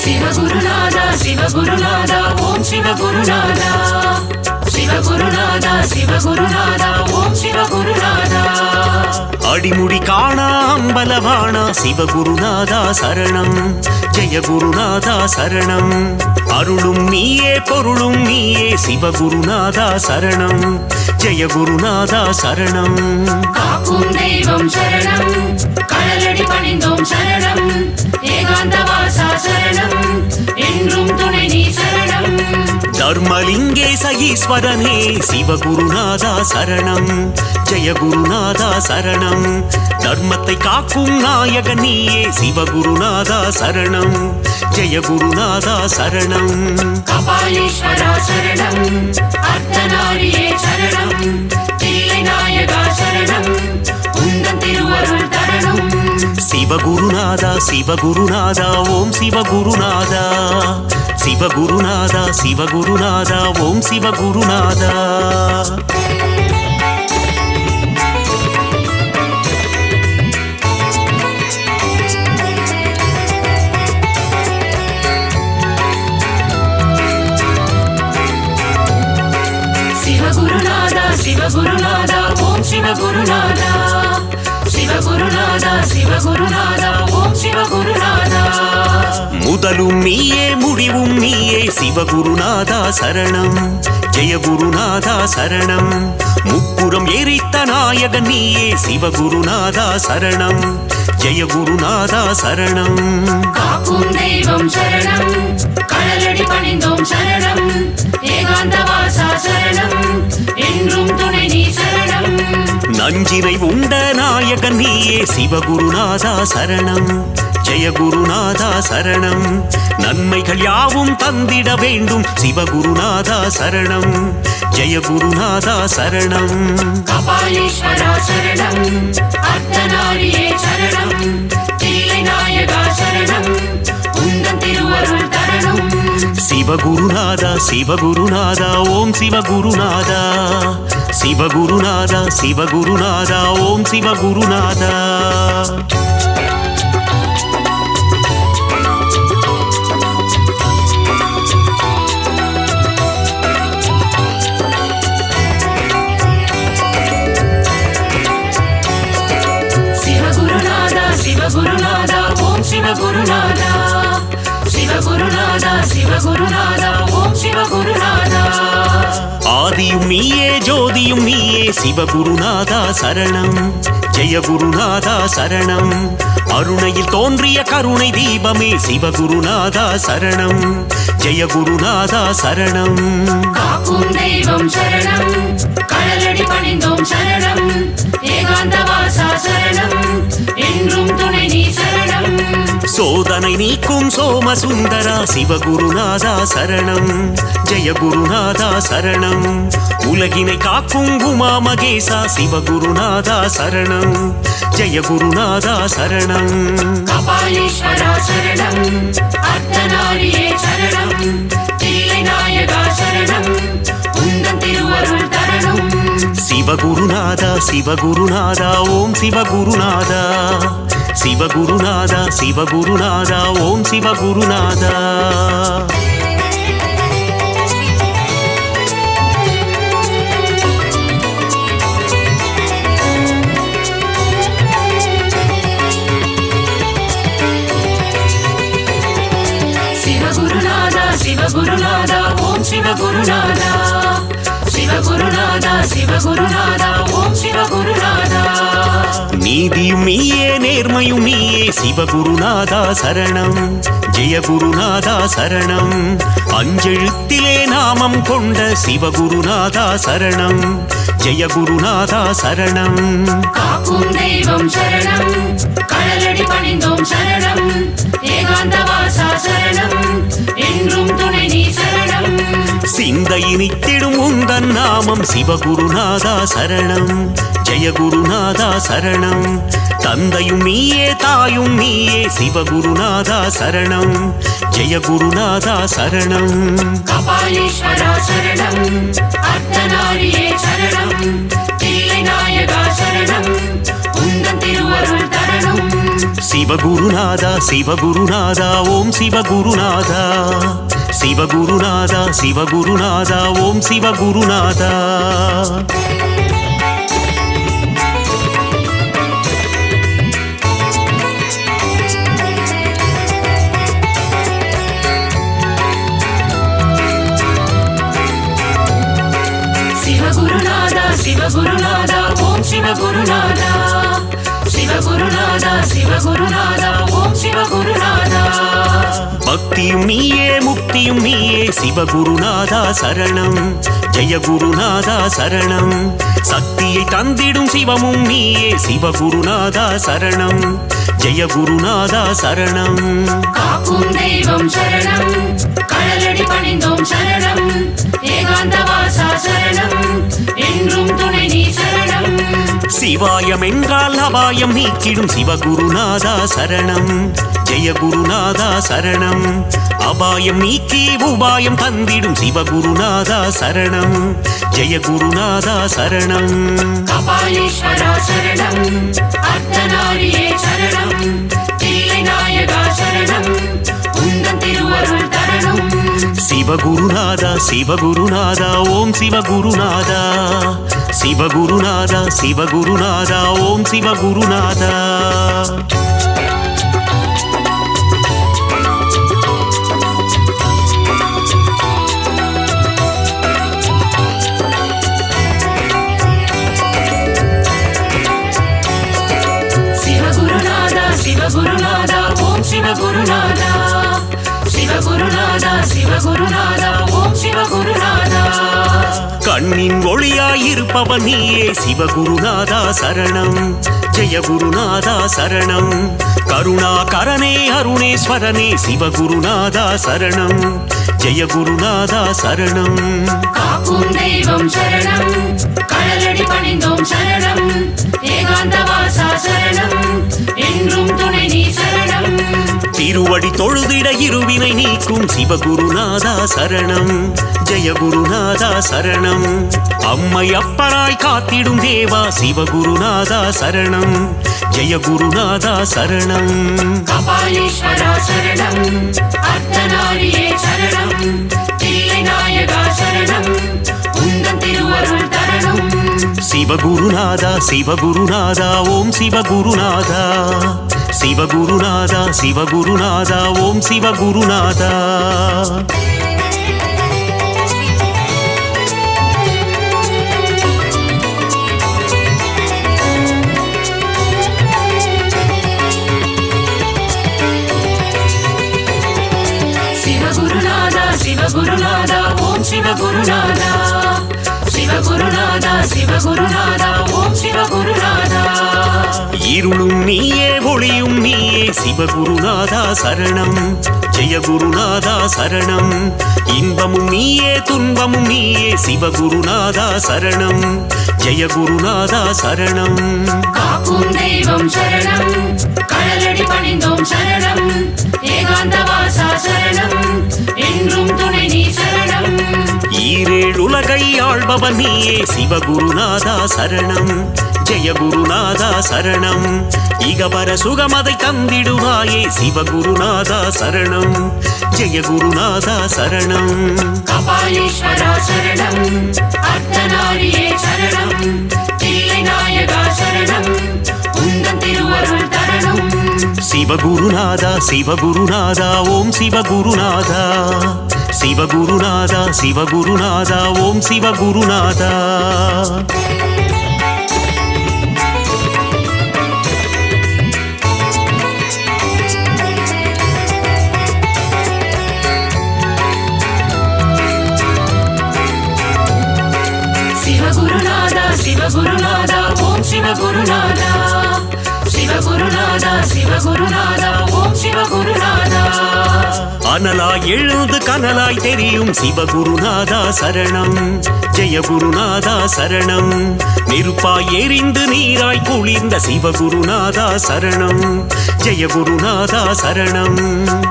சிவகுருநாதா சிவகுருநாதா ஓம் சிவகுருநாதா. சிவகுருநாதா சிவகுருநாதா ஓம் சிவகுருநாதா. அடிமுடி காணா அம்பலவாணா சிவகுருநாதா சரணம். ஜெய குருநாதா சரணம். அருளும் நீயே பொருளும் நீயே சிவகுருநாதா சரணம். ஜெய குருநாதா சரணம். காக்கும் தெய்வம் சரணம், கடலடி பணிந்தோம் சரணம். ஏகாந்தவாசா சரணம், என்றும் துணை நீ சரணம். தர்மலிங்கேச ஈஸ்வரனே சிவகுருநாதா சரணம். ஜெய குருநாதா சரணம். தர்மத்தை காக்கும் நாயகன் நீயே சிவகுருநாதா சரணம். ஜெய குருநாதா சரணம். கபாலீஸ்வரா சரணம், அர்த்தநாரியே சரணம். தில்லை நாயகா சரணம், உந்தன் திருவருள் தரணும். சிவகுருநாதா சிவகுருநாதா ஓம் சிவகுருநாதா. சிவகுருநாதா சிவகுருநாதா ஓம் சிவகுருநாதா. சிவகுருநாதா சிவகுருநாதா ஓம் சிவகுருநாதா. சிவகுருநாதா சிவகுருநாதா ஓம் சிவகுருநாதா. முதலும் நீயே முடிவும் நீயே சிவகுருநாதா சரணம். ஜெய குருநாதா சரணம். முப்புறம் எரித்த நாயகன் நீயே சிவகுருநாதா சரணம். ஜெய குருநாதா சரணம். காக்கும் தெய்வம் சரணம், கடலடி பணிந்தோம் சரணம். ஏகாந்தவாசா சரணம், என்றும் துணை நீ சரணம். நஞ்சினை உண்ட நாயகன் நீயே சிவகுருநாதா சரணம். ஜெய குருநாதா சரணம். நன்மைகள் யாவும் தந்திட வேண்டும் சிவகுருநாதா சரணம். ஜெய குருநாதா சரணம். கபாலீஸ்வரா சரணம், அர்த்தநாரியே சரணம். தில்லை நாயகா சரணம், உந்தன் திருவருள் தரணும். சிவகுருநாதா சிவகுருநாதா ஓம் சிவகுருநாதா. சிவகுருநாதா சிவகுருநாதா ஓம் சிவகுருநாதா. சிவகுருநாதா சிவகுருநாதா ஓம் சிவகுருநாதா. சிவகுருநாதா சிவகுருநாதா ஓம் சிவகுருநாதா. ஆதியும் நீயே ஜோதியும் நீயே சிவகுருநாதா சரணம். ஜெய குருநாதா சரணம். அருணையில் தோன்றிய கருணை தீபமே சிவகுருநாதா சரணம். ஜெய குருநாதா சரணம். காக்கும் தெய்வம் சரணம், கடலடி பணிந்தோம் சரணம். ஏகாந்தவாசா சரணம், என்றும் துணை நீ சரணம். சோதனை நீக்கும் சோமசுந்தரா சிவகுருநாதா சரணம். ஜெய குருநாதா சரணம். உலகினை காக்கும் உமா மகேசா சிவகுருநாதா சரணம். ஜெய குருநாதா சரணம். கபாலீஸ்வரா சரணம், அர்த்தநாரியே சரணம். தில்லை நாயகா சரணம், உந்தன் திருவருள் தரணும். சிவகுருநாதா சிவகுருநாதா ஓம் சிவகுருநாதா. சிவகுருநாதா சிவகுருநாதா ஓம் சிவகுருநாதா. சிவகுருநாதா சிவகுருநாதா ஓம் சிவகுருநாதா. சிவகுருநாதா சிவகுருநாதா ஓம் சிவகுருநாதா. நீதியும் நீயே நேர்மையும் நீயே சிவகுருநாதா சரணம். ஜெய குருநாதா சரணம். அஞ்செழுத்திலே நாமம் கொண்ட சிவகுருநாதா சரணம். ஜெய குருநாதா சரணம். காக்கும் தெய்வம் சரணம், கடலடி பணிந்தோம் சரணம். ஏகாந்தவாசா சரணம், என்றும் துணை நீ சரணம். சரணம் சிந்தையினித்திடும் உந்தன் நாமம் சிவகுருநாதா சரணம் ஜெயகுருநாதா சரணம் தந்தையும் நீயே தாயும் நீயே சிவகுருநாதா சரணம் ஜெயகுருநாதா சரணம் கபாலீஸ்வரா சரணம் அர்த்தநாரியே சரணம் தில்லை நாயகா சரணம் உந்தன் திருவருள் தரணும் சிவகுருநாதா சிவகுருநாதா ஓம் சிவகுருநாதா சிவகுருநாதா சிவகுருநாதா ஓம் சிவகுருநாதா சிவகுருநாதா சிவகுருநாதா ஓம் சிவகுருநாதா சிவகுருநாதா சிவகுருநாதா ஓம் சிவகுருநாதா பக்தியும் நீயே முக்தியும் நீயே சிவகுருநாதா சரணம் ஜெயகுருநாதா சரணம் சக்தியை தந்திடும் சிவமும் நீயே சிவகுருநாதா சரணம் ஜெயகுருநாதா சரணம் காக்கும் தெய்வம் சரணம் கடலடி பணிந்தோம் சரணம் ஏகாந்த வாசா சரணம் என்றும் துணை நீ சரணம் சிவாயம் என்றால் அபாயம் நீக்கிடும் சிவகுருநாதா சரணம் ஜெயகுருநாதா சரணம் அபாயம் நீக்கி உபாயம் தந்திடும் சிவகுருநாதா சரணம் ஜெயகுருநாதா சரணம் கபாலீஸ்வரா சரணம் அர்த்தநாரியே சரணம் தில்லை நாயகா சரணம் உந்தன் திருவருள் தரணும் சிவகுருநாதா சிவகுருநாதா ஓம் சிவகுருநாதா சிவகுருநாதா சிவகுருநாதா ஓம் சிவகுருநாதா சிவகுருநாதா சிவகுருநாதா ஓம் சிவகுருநாதா சிவகுருநாதா சிவகுருநாதா ஓம் சிவகுருநாதா கண்ணின் ஒளியாயிருப்பவன் நீயே சிவகுருநாதா சரணம் ஜெயகுருநாதா சரணம் கருணாகரனே அருணேஸ்வரனே சிவகுருநாதா சரணம் ஜெயகுருநாதா சரணம் காக்கும் தெய்வம் சரணம் கடலடி பணிந்தோம் சரணம் ஏகாந்த வாசா சரணம் என்றும் துணை நீ சரணம் திருவடி தொழுதிட இருவினை நீக்கும் சிவகுருநாதா சரணம் ஜெயகுருநாதா சரணம் அம்மை அப்பராய் காத்திடும் தேவா சிவகுருநாதா சரணம் ஜெயகுருநாதா சரணம் கபாலீஸ்வரா சரணம் அர்த்தநாரியே சரணம் தில்லை நாயகா சரணம் உந்தன் திருவருள் தரணும் சிவகுருநாதா சிவகுருநாதா ஓம் சிவகுருநாதா சிவகுருநாதா சிவகுருநாதா ஓம் சிவகுருநாதா சிவகுருநாதா சிவகுருநாதா ஓம் சிவகுருநாதா சிவகுருநாதா சிவகுருநாதா ஓம் சிவகுருநாதா இருளும் நீயே ஒளியும் நீயே சிவகுருநாதா சரணம் ஜெயகுருநாதா சரணம் இன்பமும் நீயே துன்பமும் நீயே சிவகுருநாதா சரணம் ஜெயகுருநாதா சரணம் காக்கும் தெய்வம் சரணம் கடலடி பணிந்தோம் சரணம் ஏகாந்த வாசா சரணம் என்றும் துணை நீ சரணம் ஈரேழுலகை ஆள்பவன் நீயே சிவகுருநாதா சரணம் ஜெயகுருநாதா சரணம் இகபர சுகமதை தந்திடுவாயே சிவகுருநாதா சரணம் ஜெயகுருநாதா சரணம் கபாலீஸ்வரா சரணம் அர்த்தநாரியே சரணம் தில்லை நாயகா சரணம் உந்தன் திருவருள் தரணும் சிவகுருநாதா சிவகுருநாதா ஓம் சிவகுருநாதா சிவகுருநாதா சிவகுருநாதா ஓம் சிவகுருநாதா சிவகுருநாதா சிவகுருநாதா ஓம் சிவகுருநாதா சிவகுருநாதா சிவகுருநாதா ஓம் சிவகுருநாதா. அனலாய் எழுந்து கனலாய் தெரியும் சிவகுருநாதா சரணம். ஜெய குருநாதா சரணம். நெருப்பாய் எரிந்து நீராய் குளிர்ந்த சிவகுருநாதா சரணம். ஜெய குருநாதா சரணம்.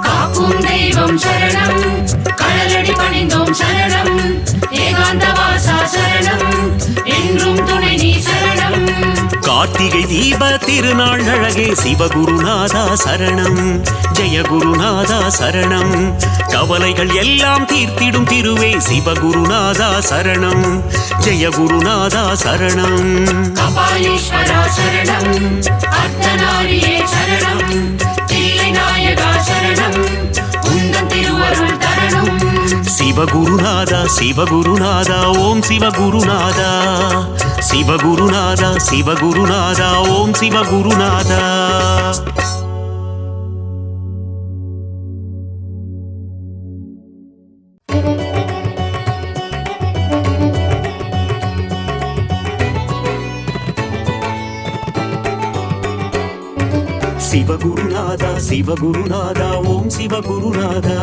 காக்கும் தெய்வம் சரணம், கடலடி பணிந்தோம் சரணம். ஏகாந்த வாசா சரணம், என்றும் துணை நீ சரணம். கார்த்திகை தீப திருநாள் அழகே சிவகுருநாதா சரணம். ஜெய குருநாதா சரணம். கவலைகள் எல்லாம் தீர்த்திடும் திருவே சிவகுருநாதா சரணம். ஜெய குருநாதா சரணம். கபாலீஸ்வரா சரணம், அர்த்தநாரியே சரணம். தில்லை நாயகா சரணம், உந்தன் திருவருள் தரணும். சிவகுருநாதா சிவகுருநாதா ஓம் சிவகுருநாதா. சிவகுருநாதா சிவகுருநாதா ஓம் சிவகுருநாதா. சிவகுருநாதா சிவகுருநாதா ஓம் சிவகுருநாதா.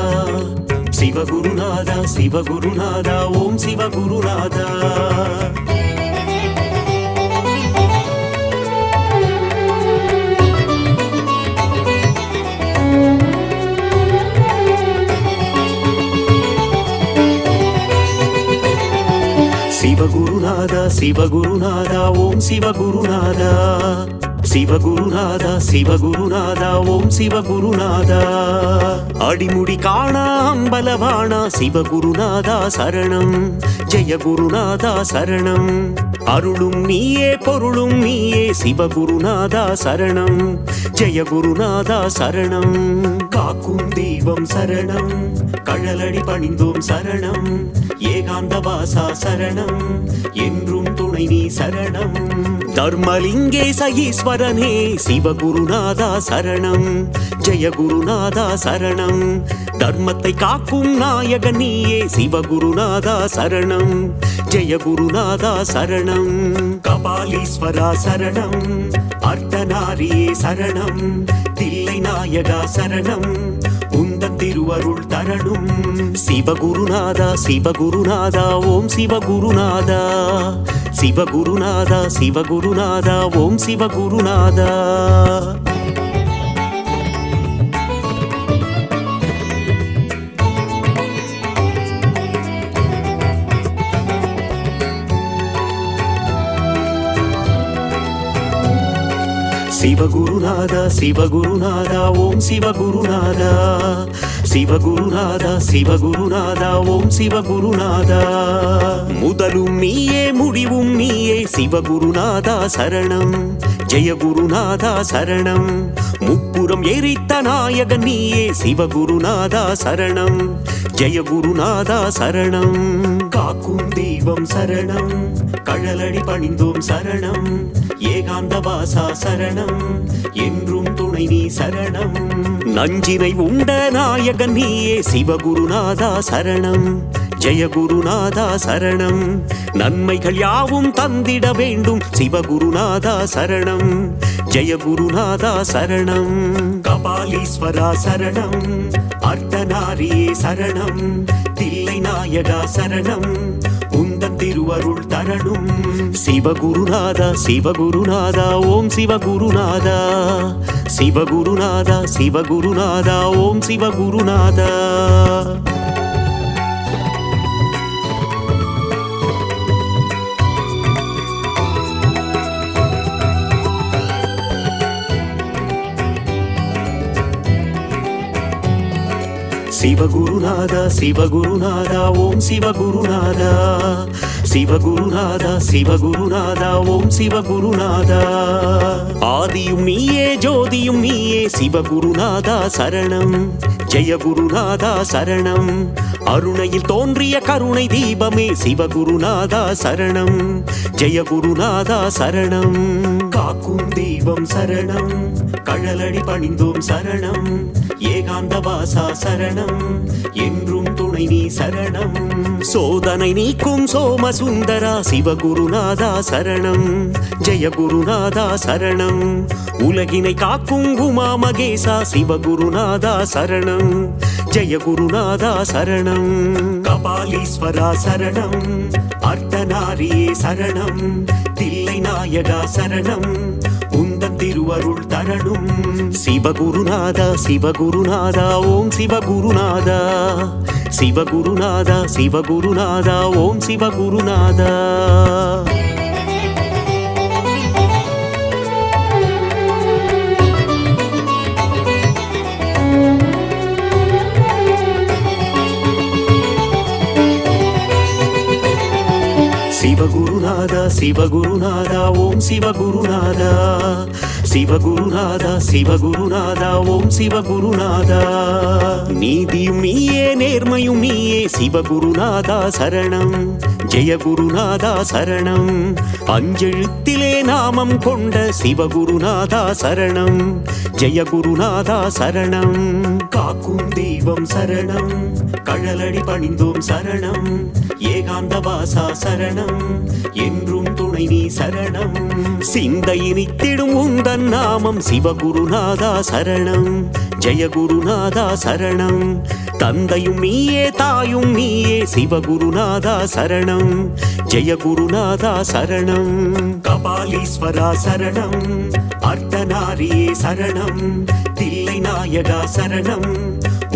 சிவகுருநாதா சிவகுருநாதா ஓம் சிவகுருநாதா. சிவகுருநாதா சிவகுருநாதா ஓம் சிவகுருநாதா. சிவகுருநாதா சிவகுருநாதா ஓம் சிவகுருநாதா. அடிமுடி காணா அம்பலவாணா சிவகுருநாதா சரணம். ஜெய குருநாதா சரணம். அருளும் நீயே பொருளும் நீயே சிவகுருநாதா சரணம். ஜெய குருநாதா சரணம். காக்கும் தெய்வம் சரணம், கழலடி பணிந்தோம் சரணம். ஏகாந்த வாசா சரணம், என்றும் துணை நீ சரணம். தர்மலிங்கேச ஈஸ்வரனே சிவகுருநாதா சரணம். ஜெய குருநாதா சரணம். தர்மத்தை காக்கும் நாயகன் நீயே சிவகுருநாதா சரணம். ஜெய குருநாதா சரணம். கபாலீஸ்வரா சரணம், அர்த்தநாரியே சரணம். தில்லை நாயகா சரணம், உந்தன் திருவருள் தரணும். சிவகுருநாதா சிவகுருநாதா ஓம் சிவகுருநாதா. சிவகுருநாதா சிவகுருநாதா ஓம் சிவகுருநாதா. சிவகுருநாதா சிவகுருநாதா ஓம் சிவகுருநாதா. சிவகுருநாதா சிவகுருநாதா ஓம் சிவகுருநாதா. முதலும் நீயே முடிவும் நீயே சிவகுருநாதா சரணம். ஜெய குருநாதா சரணம். முப்புறம் எரித்த நாயகன் நீயே சிவகுருநாதா சரணம். ஜெய குருநாதா சரணம். காக்கும் தெய்வம் சரணம், கழலடி பணிந்தோம் சரணம். ஏகாந்த வாசா சரணம், என்றும் துணை நீ சரணம். நஞ்சினை உண்ட நாயகன் நீயே சிவகுருநாதா சரணம். ஜெய குருநாதா சரணம். நன்மைகள் யாவும் தந்திட வேண்டும் சிவகுருநாதா சரணம். ஜெய குருநாதா சரணம். கபாலீஸ்வரா சரணம், அர்த்தநாரியே சரணம். தில்லை நாயகா சரணம், உந்தன் திருவருள் தரணும். சிவகுருநாதா சிவகுருநாதா ஓம் சிவகுருநாதா. சிவகுருநாதா சிவகுருநாதா ஓம் சிவகுருநாதா. சிவகுருநாதா சிவகுருநாதா ஓம் சிவகுருநாதா. சிவகுருநாதா சிவகுருநாதா ஓம் சிவகுருநாதா. ஆதியும் நீயே ஜோதியும் நீயே சிவகுருநாதா சரணம். ஜெய குருநாதா சரணம். அருணையில் தோன்றிய கருணை தீபமே சிவகுருநாதா சரணம். ஜெய குருநாதா சரணம். காக்கும் தெய்வம் சரணம், கழலடி பணிந்தோம் சரணம். ஏகாந்த வாசா சரணம், என்றும் துணை துணை நீ சரணம் சோதனை நீக்கும் சோமசுந்தரா சிவகுருநாதா சரணம் ஜெய குருநாதா சரணம் உலகினை காக்கும் உமா மகேசா சிவகுருநாதா சரணம் ஜெய குருநாதா சரணம் கபாலீஸ்வரா சரணம் அர்த்தநாரியே சரணம் தில்லை நாயகா சரணம் உந்தன் திருவருள் தரணும் சிவகுருநாதா சிவகுருநாதா ஓம் சிவகுருநாதா சிவகுருநாதா சிவகுருநாதா ஓம் சிவகுருநாதா சிவகுருநாதா சிவகுருநாதா ஓம் சிவகுருநாதா சிவகுருநாதா சிவகுருநாதா ஓம் சிவகுருநாதா நீதியும் நீயே நேர்மையும் நீயே சிவகுருநாதா சரணம் ஜெய குருநாதா சரணம் அஞ்செழுத்திலே நாமம் கொண்ட சிவகுருநாதா சரணம் ஜெய குருநாதா சரணம் காக்கும் தெய்வம் சரணம் கழலடி பணிந்தோம் சரணம் ஏகாந்த வாசா சரணம் என்றும் துணை நீ சரணம் சிந்தை நித்திடும் உந்தன் நாமம் சிவகுருநாதா சரணம் ஜெய குருநாதா சரணம் தந்தையும் நீயே தாயும் நீயே சிவகுருநாதா சரணம் ஜெய குருநாதா சரணம் கபாலீஸ்வரா சரணம் அர்த்தநாரியே சரணம் தில்லை நாயகா சரணம்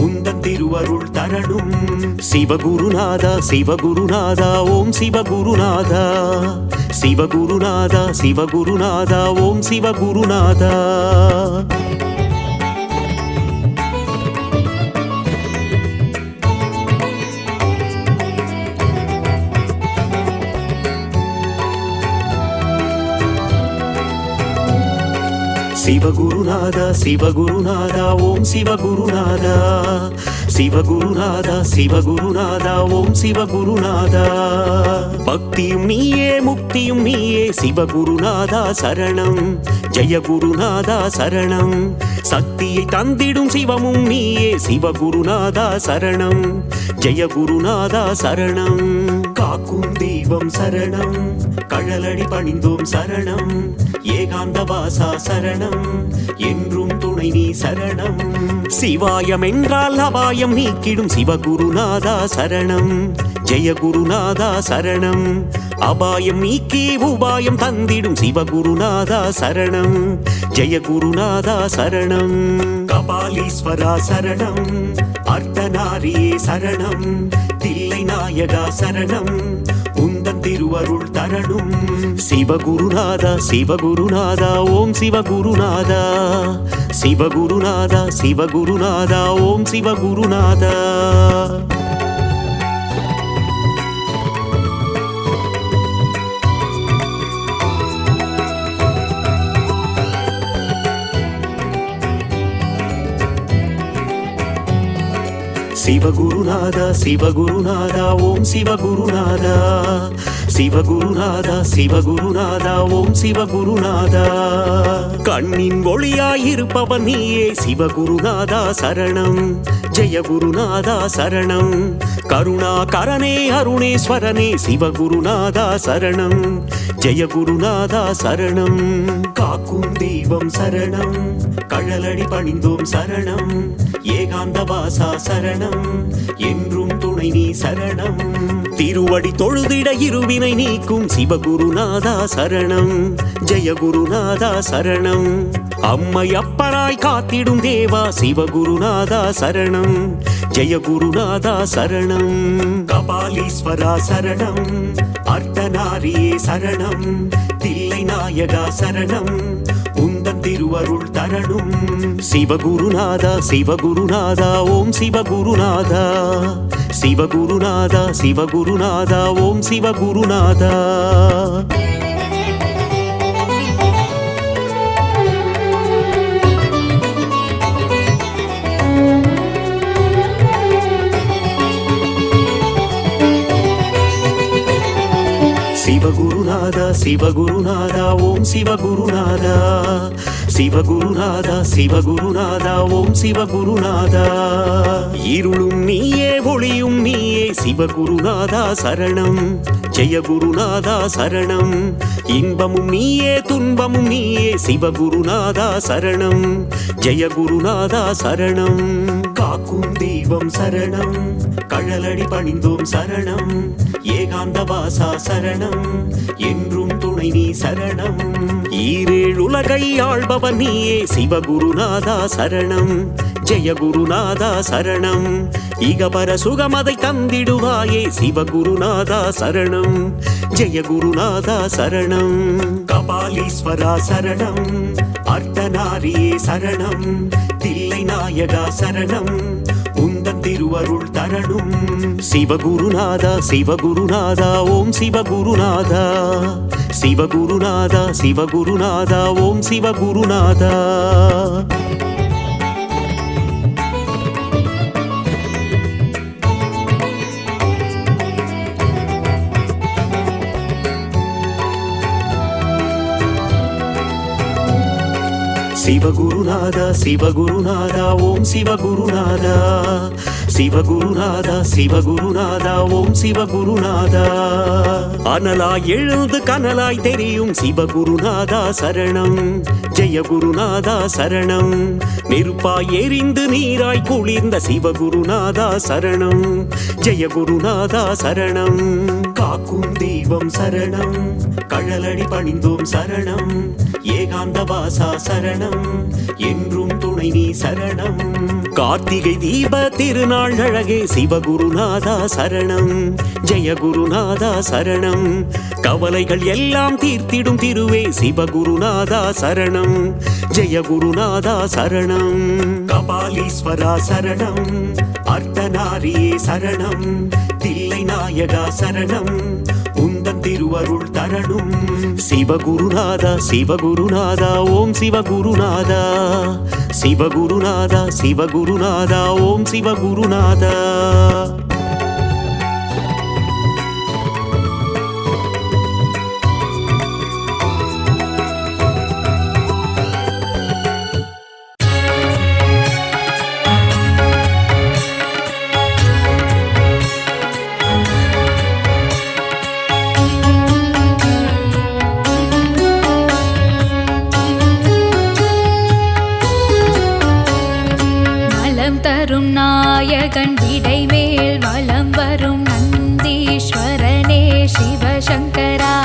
உந்தன் திருவருள் தரணும் சிவகுருநாதா சிவகுருநாதா ஓம் சிவகுருநாதா சிவகுருநாதா சிவகுருநாதா ஓம் சிவகுருநாதா சிவகுருநாதா சிவகுருநாதா ஓம் சிவகுருநாதா சிவகுருநாதா சிவகுருநாதா ஓம் சிவகுருநாதா பக்தியும் நீயே முக்தியும் நீயே சிவகுருநாதா சரணம் ஜெய குருநாதா சரணம் சக்தியை தந்திடும் சிவமும் நீயே சிவகுருநாதா சரணம் ஜெய குருநாதா சரணம் காக்கும் தெய்வம் சரணம் கழலடி பணிந்தோம் சரணம் ஏகாந்த வாசா சரணம் என்றும் துணை நீ சரணம் சிவாயம் என்றால் அபாயம் நீக்கிடும் சிவகுருநாதா சரணம் ஜெய குருநாதா சரணம் அபாயம் நீக்கி உபாயம் தந்திடும் சிவகுருநாதா சரணம் ஜெய குருநாதா சரணம் கபாலீஸ்வரா சரணம் அர்த்தநாரியே சரணம் தில்லை நாயகா சரணம் உந்தன் திருவருள் தரணும் சிவகுருநாதா சிவகுருநாதா ஓம் சிவகுருநாதா சிவகுருநாதா சிவகுருநாதா ஓம் சிவகுருநாதா சிவகுருநாதா சிவகுருநாதா ஓம் சிவகுருநாதா சிவகுருநாதா சிவகுருநாதா ஓம் சிவகுருநாதா கண்ணின் ஒளியாயிருப்பவன் நீயே சிவகுருநாதா சரணம் ஜெய குருநாதா சரணம் கருணாகரனே அருணேஸ்வரனே சிவகுருநாதா சரணம் ஜெய குருநாதா சரணம் காக்கும் தெய்வம் சரணம் கழலடி பணிந்தோம் சரணம் ஏகாந்த வாசா சரணம் என்றும் துணை நீ சரணம் திருவடி தொழுதிட இருவினை நீக்கும் சிவகுருநாதா சரணம் ஜெய குருநாதா சரணம் அம்மை அப்பராய் காத்திடும் தேவா சிவகுருநாதா சரணம் ஜெய குருநாதா சரணம் கபாலீஸ்வரா சரணம் அர்த்தநாரியே சரணம் தில்லை நாயகா சரணம் உந்தன் திருவருள் தரணும் சிவகுருநாதா சிவகுருநாதா ஓம் சிவகுருநாதா சிவகுருநாதா சிவகுருநாதா ஓம் சிவகுருநாதா சிவகுருநாதா சிவகுருநாதா ஓம் சிவகுருநாதா சிவகுருநாதா சிவகுருநாதா ஓம் சிவகுருநாதா இருளும் நீயே ஒளியும் நீயே சிவகுருநாதா சரணம் ஜெயகுருநாதா சரணம் இன்பமும் நீயே துன்பமும் நீயே சிவகுருநாதா சரணம் ஜெயகுருநாதா சரணம் காக்கும் தெய்வம் சரணம் கழலடி பணிந்தோம் சரணம் ஏகாந்த வாசா சரணம் என்றும் துணை நீ சரணம் ஈரேழு உலகை ஆள்பவன் நீயே சிவகுருநாதா சரணம் ஜெயகுருநாதா சரணம் இகபர சுகமதை தந்திடுவாயே சிவகுருநாதா சரணம் ஜெயகுருநாதா சரணம் கபாலீஸ்வரா சரணம் அர்த்தநாரியே சரணம் தில்லை நாயகா சரணம் உந்தன் திருவருள் தரணும் சிவகுருநாதா சிவகுருநாதா ஓம் சிவகுருநாதா சிவகுருநாதா சிவகுருநாதா ஓம் சிவகுருநாதா சிவகுருநாதா சிவகுருநாதா ஓம் சிவகுருநாதா சிவகுருநாதா சிவகுருநாதா ஓம் சிவகுருநாதா அனலாய் எழுந்து கனலாய் தெரியும் சிவகுருநாதா சரணம் ஜெயகுருநாதா சரணம் நெருப்பாய் எரிந்து நீராய் குளிர்ந்த சிவகுருநாதா சரணம் ஜெயகுருநாதா சரணம் காக்கும் தெய்வம் சரணம் கழலடி பணிந்தோம் சரணம் ஏகாந்த வாசா சரணம் என்றும் துணை நீ சரணம் கார்த்திகை தீப திருநாள் அழகே சிவகுருநாதா சரணம் ஜெயகுருநாதா சரணம் கவலைகள் எல்லாம் தீர்த்திடும் திருவே சிவகுருநாதா சரணம் ஜெயகுருநாதா சரணம் கபாலீஸ்வரா சரணம் அர்த்தநாரியே சரணம் தில்லை நாயகா சரணம் உந்தன் திருவருள் தரணும் சிவகுருநாதா சிவகுருநாதா ஓம் சிவகுருநாதா சிவகுருநாதா சிவகுருநாதா ஓம் சிவகுருநாதா தரும் நாயகன் விடைமேல் வலம் வரும் நந்தீஸ்வரனே சிவசங்கரா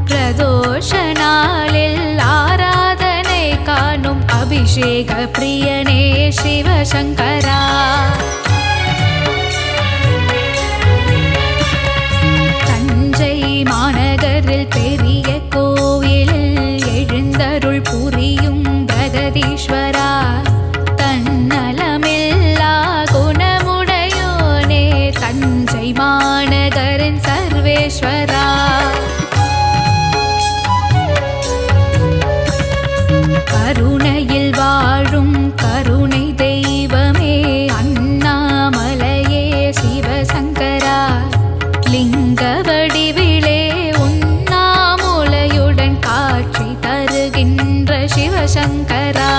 பிரதோஷ நாளில் ஆராதனை காணும் அபிஷேக பிரியனே சிவசங்கரா தஞ்சை மாநகரில் பெரிய கோவிலில் எழுந்தருள் புரியும் பிரகதீஸ்வரா தன்னலமில்லா குணமுடையோனே தஞ்சை மாநகரின் சர்வேஸ்வரா கருணையில் வாழும் கருணை தெய்வமே அண்ணாமலையே சிவசங்கரா லிங்க வடிவிலே உண்ணாமுலையுடன் காட்சி தருகின்ற சிவசங்கரா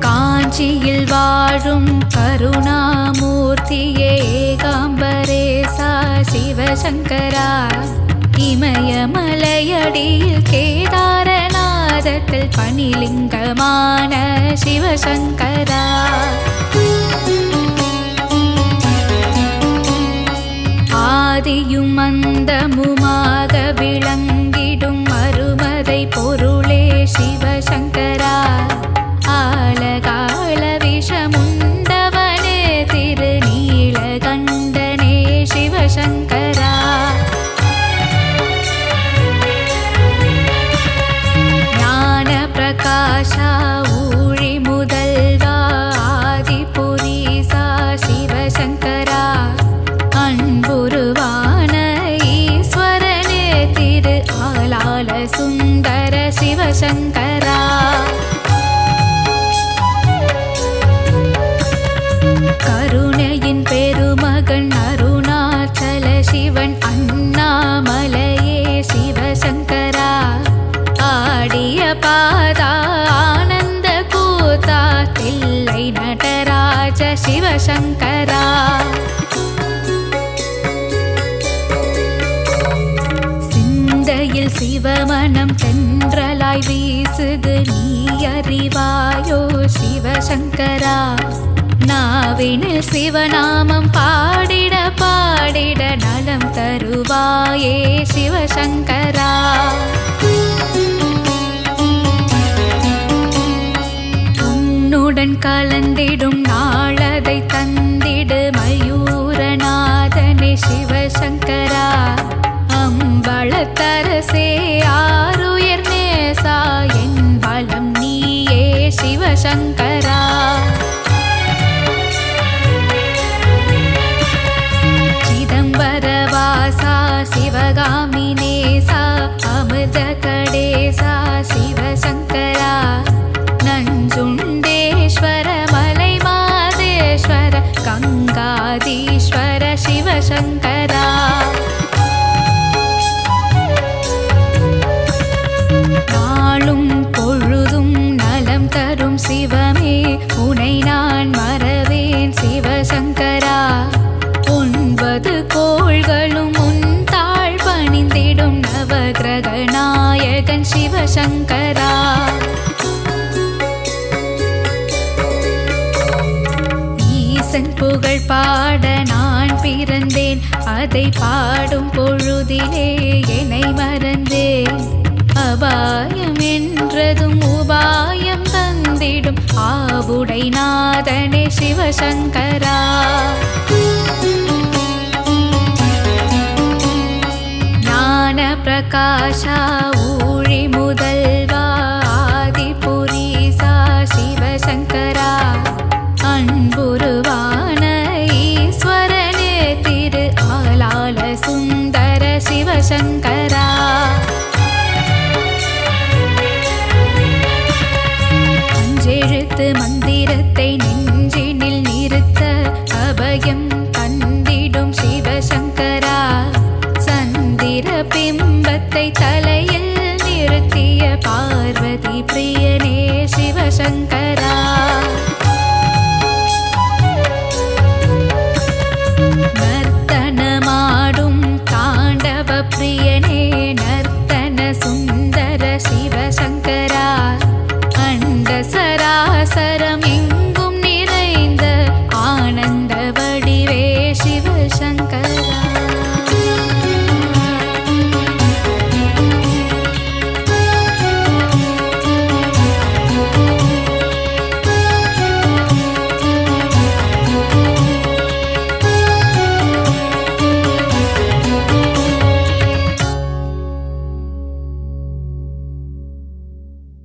காஞ்சியில் வாழும் கருணாமூர்த்தியே ஏகாம்பரேசா சிவசங்கரா இமயமலையடியில் கேதாரநாதத்தில் பணிலிங்கமான சிவசங்கரா ஆதியும் அந்தமுமாக விளங்கிடும் அருமறை பொருளே சிவசங்கரா ஆலகால விஷமுண்டவனே திருநீலகண்டனே சிவசங்கரா ஞான பிரகாஷா ஊழி முதல்வா ஆதிபுரீசா சிவசங்கரா அன்புருவான ஈஸ்வரனே திரு சிவன் அண்ணாமலையே சிவசங்கரா ஆடிய பாதா ஆனந்த கூத்தா தில்லை நடராஜ சிவசங்கரா சிந்தையில் சிவமனம் தென்றலாய் வீசுது நீ அறிவாயோ சிவசங்கரா நாவினில் சிவநாமம் பாடிட பாடிட நலம் தருவாயே சிவசங்கரா உன்னுடன் கலந்திடும் நாளதை தந்திடு மயூரநாதனே சிவசங்கரா அம்பளத்தரசே ஆருயிர் நேசா என் பலம் நீயே சிவசங்கரா சிதம்பரவாசா சிவகாமி நேசா அமிர்த கடேசா சிவசங்கரா நஞ்சுண்டேஸ்வர மலை மாதேஸ்வர கங்காதீஸ்வர சிவசங்கரா நாளும் பொழுதும் நலம் தரும் சிவமே உனை நான் மறவேன் சிவசங்கரா 9 கோள்களும் உன் தாழ் பணிந்திடும் நவகிரக நாயகன் சிவசங்கரா ஈசன் புகழ் பாட நான் பிறந்தேன் அதை பாடும் பொழுதிலே என்னை மறந்தேன் அபாயம் என்றதும் உபாயம் தந்திடும் ஆவுடை நாதனே சிவசங்கரா ஞான பிரகாஷா ஊழி முதல்வா ஆதிபுரீசா சிவசங்கரா அன்புருவான ஈஸ்வரனே திரு ஆலால சுந்தர சிவசங்கரா அஞ்செழுத்து மந்திரத்தை நெஞ்சினில் நிறுத்த அபயம் தந்திடும் சிவசங்கரா சந்திர பிம்பத்தை தலையில் நிறுத்திய பார்வதி பிரியனே சிவசங்கரா